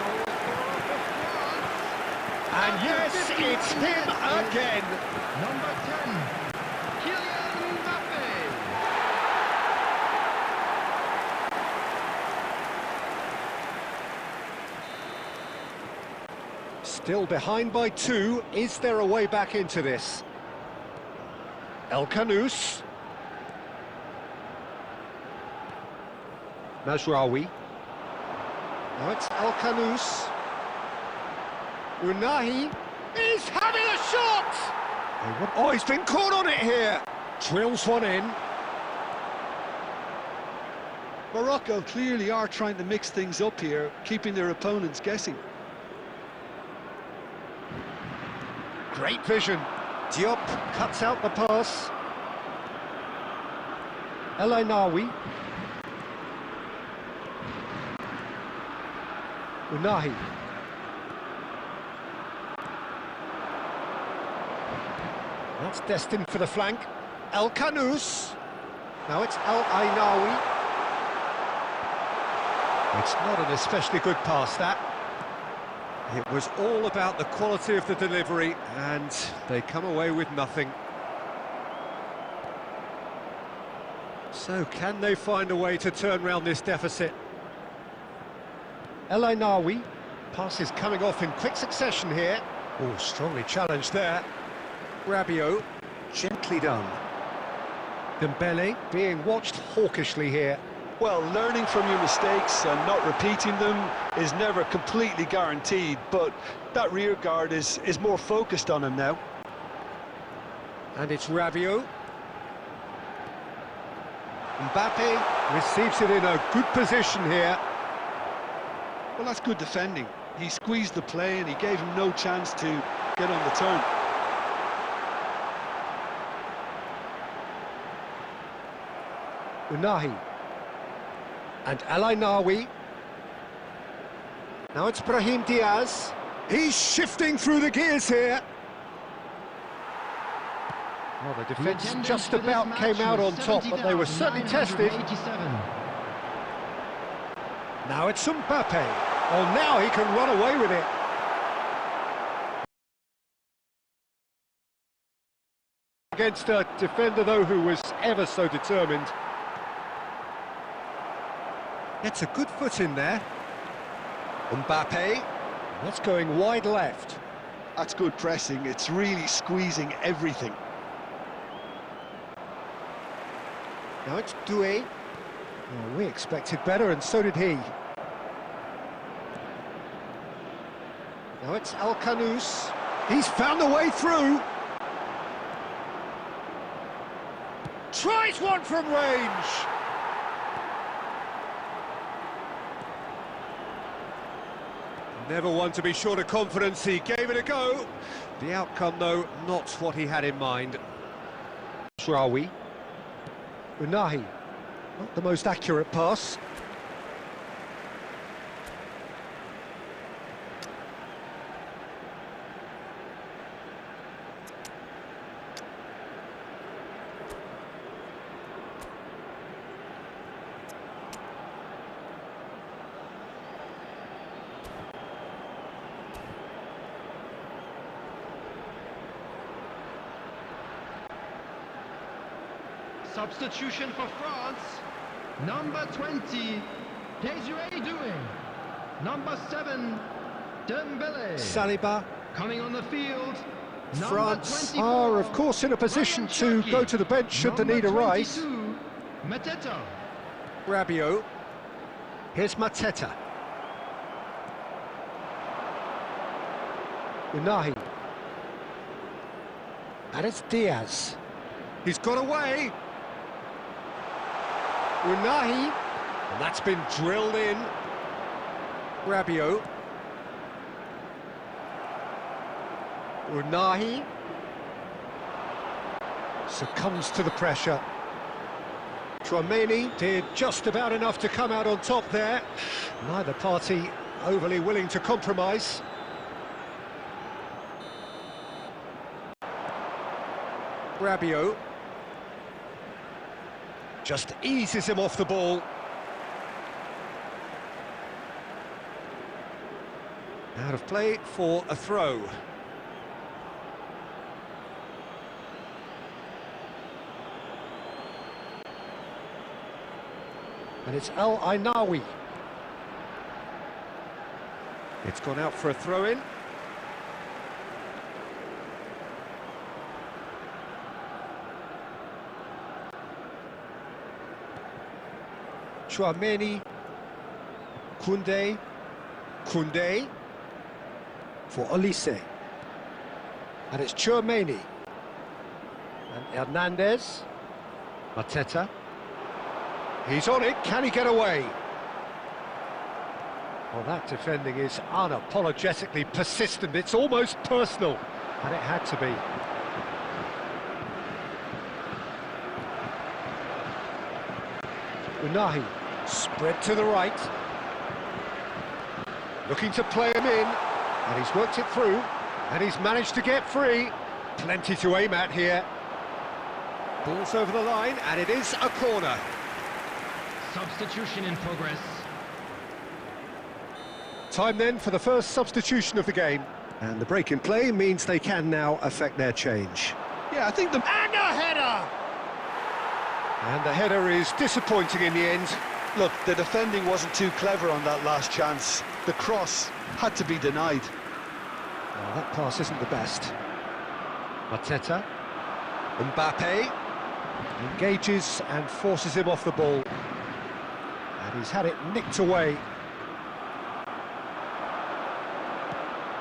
And yes, it's him again. Number 10, Kylian Mbappe. Still behind by 2. Is there a way back into this? El Kanous. Mazraoui. Now it's El Kanous. Unahi is having a shot! Oh, he's been caught on it here. Drills one in. Morocco clearly are trying to mix things up here, keeping their opponents guessing. Great vision. Diop cuts out the pass. El Ainawi. Unahi. That's destined for the flank. El Kanous. Now it's El Ainawi. It's not an especially good pass, that. It was all about the quality of the delivery, and they come away with nothing. So, can they find a way to turn round this deficit? El Ainawi. Pass is coming off in quick succession here. Oh, strongly challenged there. Rabiot, gently done. Dembele being watched hawkishly here. Well, learning from your mistakes and not repeating them is never completely guaranteed, but that rear guard is more focused on him now. And it's Rabiot. Mbappe receives it in a good position here. Well, that's good defending. He squeezed the play and he gave him no chance to get on the turn. Unahi. And El Ainawi. Now it's Brahim Diaz. He's shifting through the gears here. Well, the defence just about came out on top, but they were certainly tested. Now it's Mbappe. Oh, now he can run away with it. Against a defender, though, who was ever so determined. Gets a good foot in there. Mbappe. That's going wide left. That's good pressing. It's really squeezing everything. Now it's Doué. Oh, we expected better, and so did he. Now it's El Kanous. He's found a way through. Tries one from range. Never one to be short of confidence. He gave it a go. The outcome, though, not what he had in mind. Shraoui. Unahi. Not the most accurate pass. Substitution for France. Number 20, Desiree Doué. Number 7, Dembele. Saliba. Coming on the field. France are, of course, in a position to go to the bench should the need arise. Mateta. Rabiot. Here's Mateta. Unahi. And it's Diaz. He's got away. Unahi. And that's been drilled in. Rabiot. Unahi succumbs to the pressure. Tchouaméni did just about enough to come out on top there. Neither party overly willing to compromise. Rabiot just eases him off the ball. Out of play for a throw. And it's Al Ainawi. It's gone out for a throw-in. Tchouaméni, Koundé for Olise, and it's Tchouaméni and Hernandez, Mateta. He's on it, can he get away? Well, that defending is unapologetically persistent, it's almost personal, and it had to be. Unahi, spread to the right, looking to play him in, and he's worked it through, and he's managed to get free. Plenty to aim at here. Ball's over the line, and it is a corner. Substitution in progress. Time then for the first substitution of the game. And the break in play means they can now affect their change. Yeah, I think the... And a header! And the header is disappointing in the end. Look, the defending wasn't too clever on that last chance. The cross had to be denied. Well, that pass isn't the best. Mateta. Mbappe engages and forces him off the ball. And he's had it nicked away.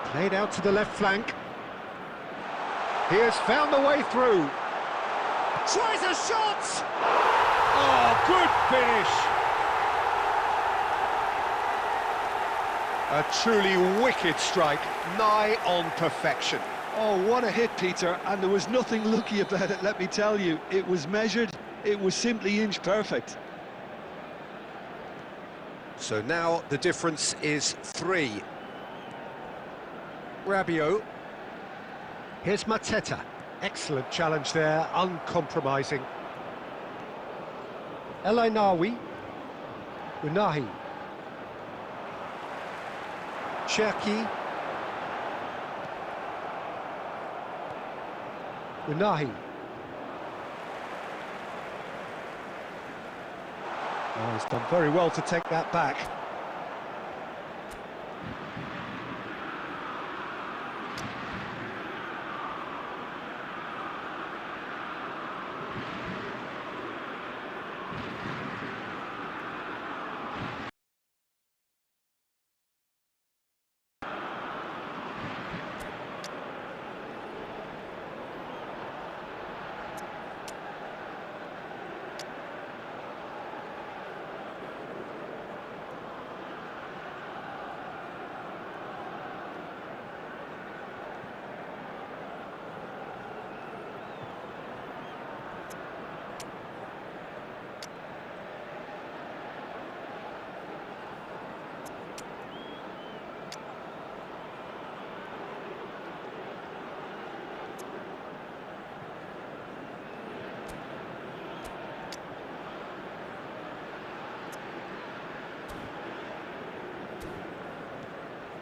Played out to the left flank. He has found the way through. Tries a shot! Oh, good finish! A truly wicked strike, nigh on perfection. Oh, what a hit, Peter, and there was nothing lucky about it, let me tell you. It was measured, it was simply inch perfect. So now the difference is 3. Rabiot. Here's Mateta. Excellent challenge there, uncompromising. El Ainawi. Unahi. Cherki. Unahi. Oh, he's done very well to take that back.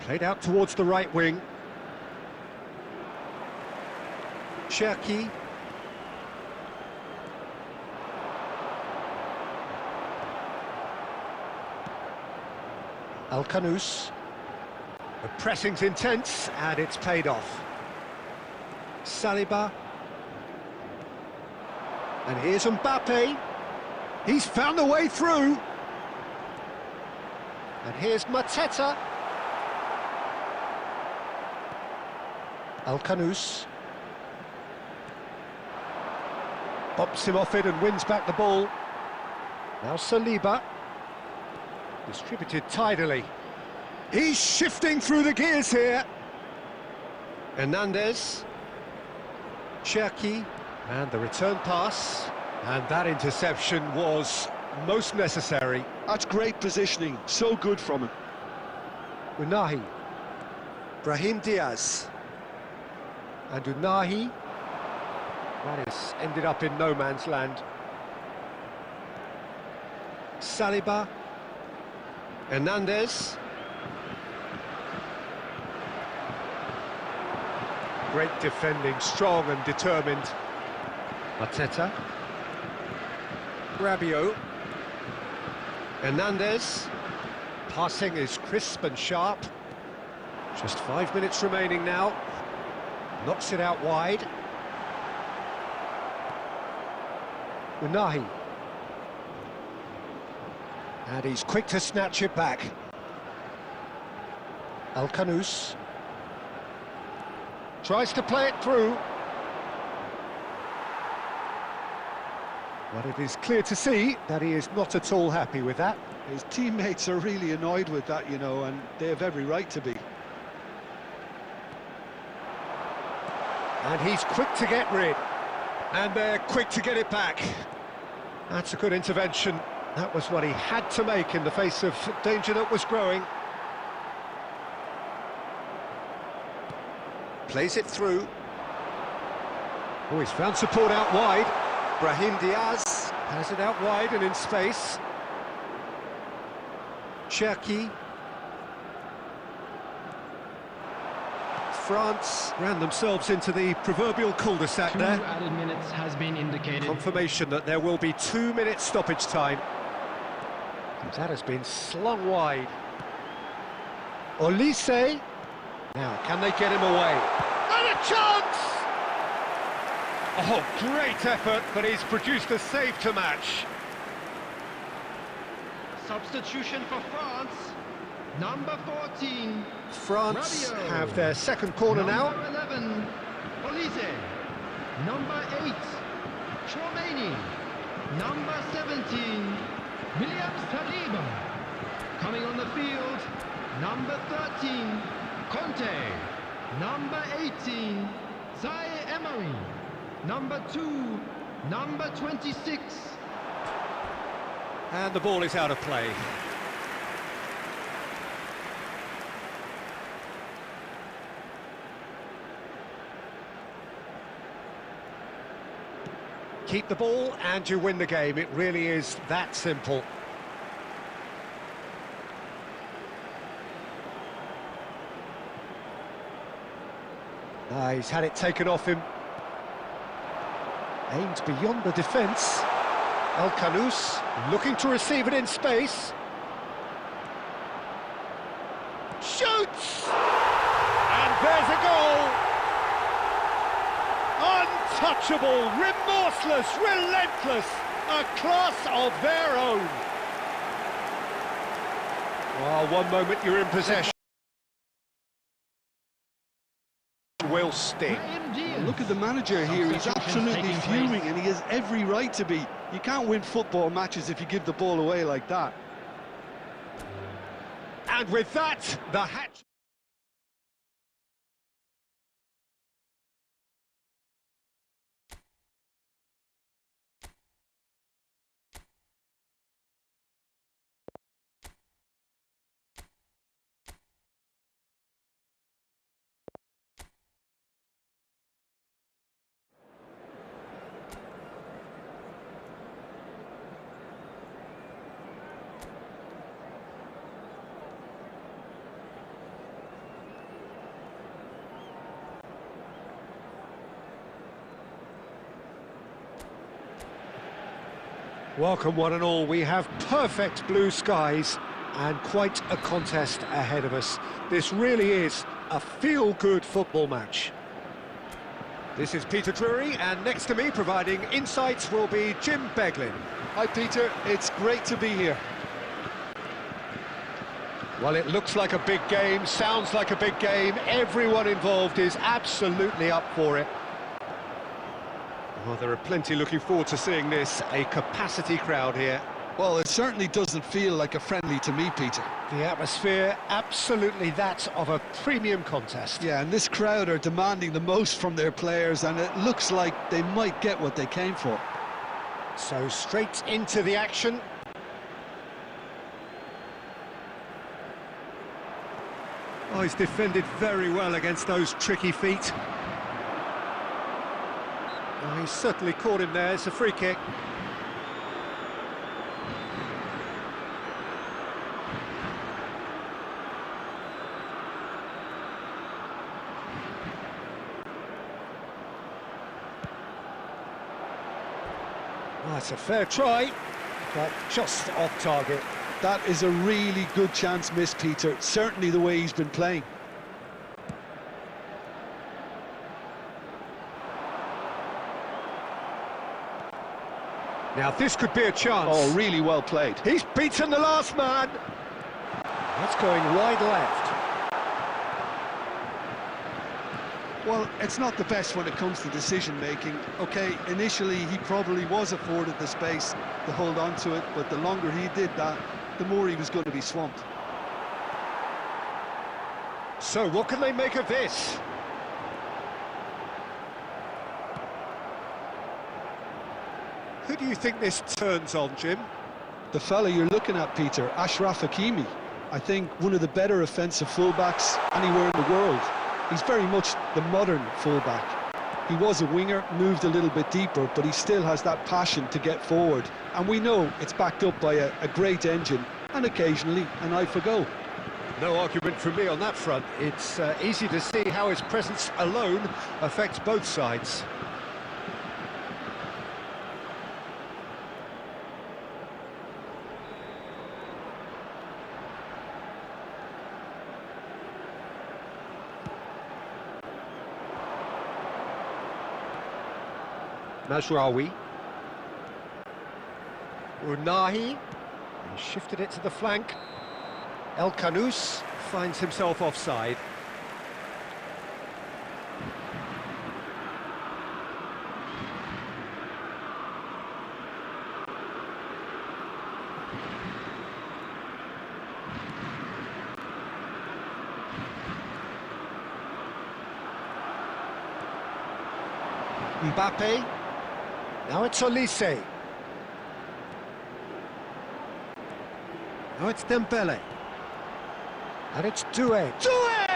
Played out towards the right wing. Cherki. Al-Kanous. The pressing's intense, and it's paid off. Saliba. And here's Mbappe. He's found the way through. And here's Mateta. Al-Kanous. Bumps him off it and wins back the ball. Now Saliba. Distributed tidily. He's shifting through the gears here. Hernandez. Cherki. And the return pass. And that interception was most necessary. That's great positioning, so good from him. Unahi. Brahim Diaz. And Unahi. That is ended up in no man's land. Saliba. Hernandez. Great defending, strong and determined. Mateta. Rabiot. Hernandez. Passing is crisp and sharp. Just 5 minutes remaining now. Knocks it out wide. Unahi. And he's quick to snatch it back. Al-Kanous. Tries to play it through. But it is clear to see that he is not at all happy with that. His teammates are really annoyed with that, you know, and they have every right to be. And he's quick to get rid. And they're quick to get it back. That's a good intervention. That was what he had to make in the face of danger that was growing. Plays it through. Oh, he's found support out wide. Brahim Diaz has it out wide and in space. Cherki. France ran themselves into the proverbial cul-de-sac there. 2 added minutes has been indicated. Confirmation that there will be 2 minutes stoppage time. That has been slung wide. Olise. Now, can they get him away? And a chance! Oh, great effort, but he's produced a save to match. Substitution for France. Number 14. France Rabiot. have their second corner now. Number 11. Olise. Number 8. Chouameni. Number 17. William Saliba. Coming on the field. Number 13. Conte. Number 18. Zaire Emery. Number 2. Number 26. And the ball is out of play. Keep the ball and you win the game. It really is that simple. He's had it taken off him. Aimed beyond the defence. Al-Kanous looking to receive it in space. Shoots! And there's a goal! Untouchable, remorseless, relentless, a class of their own. Well, one moment you're in possession. Will sting. Look at the manager here, he's absolutely fuming and he has every right to be. You can't win football matches if you give the ball away like that. And with that, the hat... Welcome one and all, we have perfect blue skies and quite a contest ahead of us. This really is a feel-good football match. This is Peter Drury, and next to me providing insights will be Jim Beglin. Hi Peter, it's great to be here. Well, it looks like a big game, sounds like a big game, everyone involved is absolutely up for it. Well, there are plenty looking forward to seeing this, a capacity crowd here. Well, it certainly doesn't feel like a friendly to me, Peter. The atmosphere, absolutely that of a premium contest. Yeah, and this crowd are demanding the most from their players, and it looks like they might get what they came for. So straight into the action. Oh, he's defended very well against those tricky feet. Oh, he's certainly caught him there. It's a free kick. Oh, it's a fair try, but just off target. That is a really good chance missed, Peter. Certainly the way he's been playing. Now this could be a chance. Oh, really well played. He's beaten the last man. That's going wide left. Well, it's not the best when it comes to decision-making. OK, initially he probably was afforded the space to hold on to it, but the longer he did that, the more he was going to be swamped. So what can they make of this? Who do you think this turns on, Jim? The fella you're looking at, Peter, Achraf Hakimi. I think one of the better offensive fullbacks anywhere in the world. He's very much the modern fullback. He was a winger, moved a little bit deeper, but he still has that passion to get forward. And we know it's backed up by a great engine and occasionally an eye for goal. No argument from me on that front. It's easy to see how his presence alone affects both sides. Mazraoui. Unahi. He shifted it to the flank. El Kanous finds himself offside. Mbappe. Now it's Olise. Now it's Dembele. And it's Doué. Doué!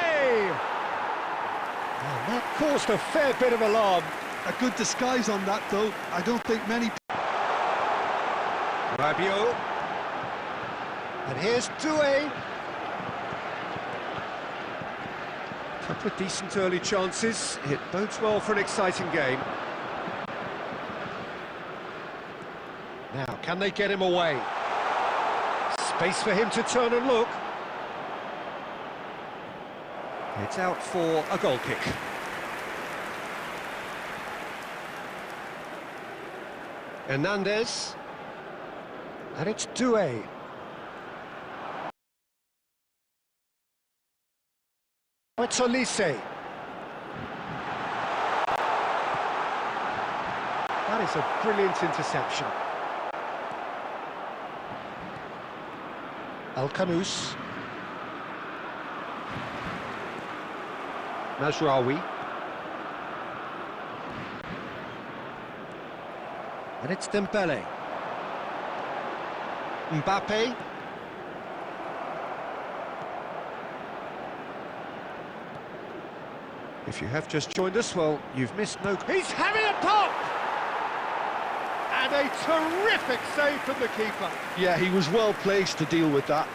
And that caused a fair bit of alarm. A good disguise on that, though. I don't think many... Rabiot. And here's Doué. Couple of decent early chances. It bodes well for an exciting game. Now, can they get him away? Space for him to turn and look. It's out for a goal kick. Hernandez. And it's Doué. It's Olise. That is a brilliant interception. El Kanous. Mazraoui. And it's Dembele. Mbappe. If you have just joined us, well, you've missed no... He's having a pop! And a terrific save from the keeper. Yeah, he was well placed to deal with that.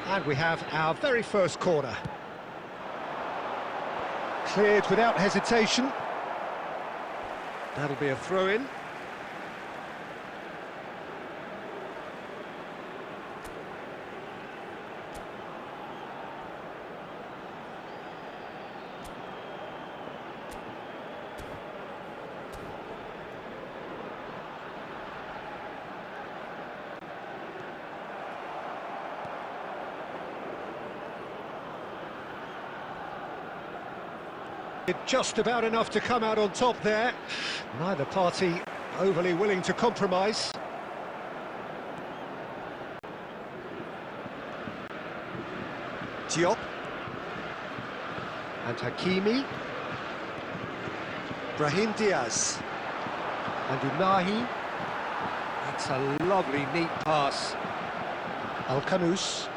And we have our very first corner. Cleared without hesitation. That'll be a throw-in. Just about enough to come out on top there. Neither party overly willing to compromise. Diop. And Hakimi. Brahim Diaz. And Unahi. That's a lovely, neat pass. Al-Kanous.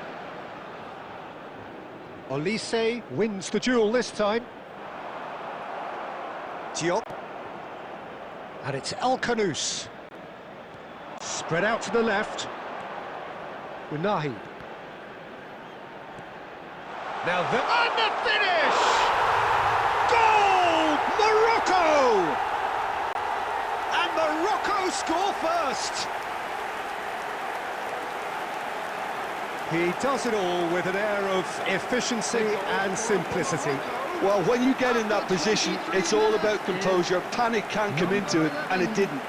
Olise wins the duel this time. Diop. And it's Al-Kanous. Spread out to the left. Unahi. Now and the finish! Goal! Morocco! And Morocco score first. He does it all with an air of efficiency and simplicity. Well, when you get in that position, it's all about composure. Panic can't come into it, and it didn't.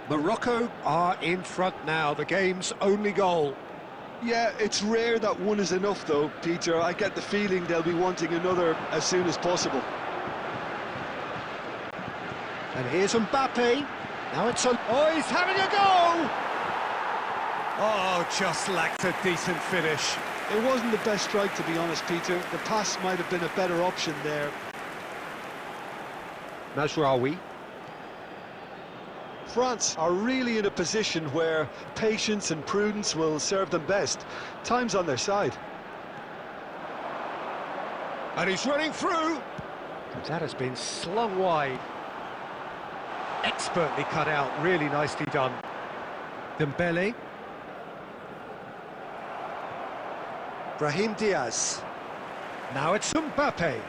Morocco are in front now, the game's only goal. Yeah, it's rare that one is enough though, Peter. I get the feeling they'll be wanting another as soon as possible. And here's Mbappe. Now it's on. Oh, he's having a go! Oh, just lacked a decent finish. It wasn't the best strike, to be honest, Peter. The pass might have been a better option there. Mazraoui. France are really in a position where patience and prudence will serve them best. Time's on their side. And he's running through. That has been slung wide. Expertly cut out, really nicely done. Dembele. Brahim Diaz. Now it's Mbappe.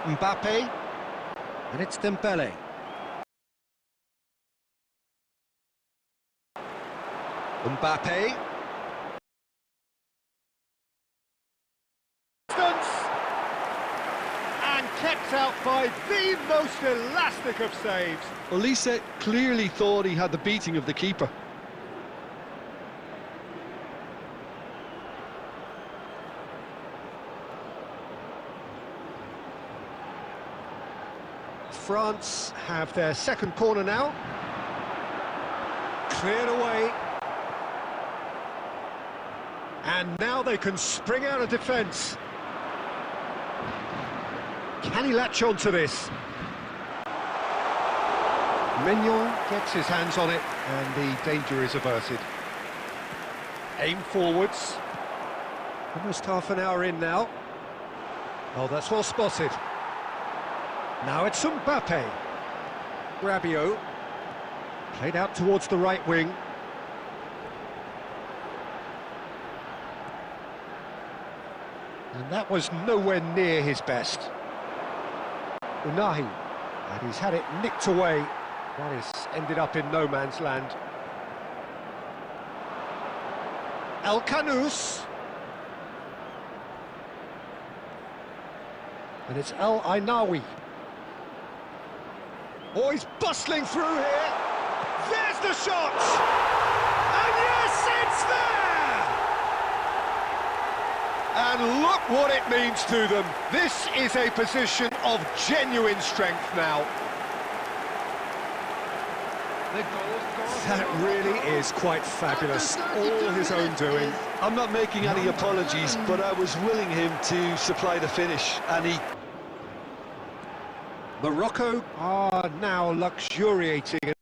Mbappe. And it's Dembele. Mbappe. And kept out by the most elastic of saves. Olise clearly thought he had the beating of the keeper. France have their second corner now. Cleared away. And now they can spring out of defence. Can he latch on to this? Mignon gets his hands on it, and the danger is averted. Aim forwards. Almost half an hour in now. Oh, that's well spotted. Now it's Mbappe. Rabiot. Played out towards the right wing. And that was nowhere near his best. Unahi, and he's had it nicked away. That has ended up in no man's land. Al-Kanous. And it's El-Ainaoui. Oh, he's bustling through here. There's the shot! And yes, it's there! And look what it means to them. This is a position of genuine strength now. That really is quite fabulous. All his own doing. I'm not making any apologies, but I was willing him to supply the finish, and he... Morocco are now luxuriating.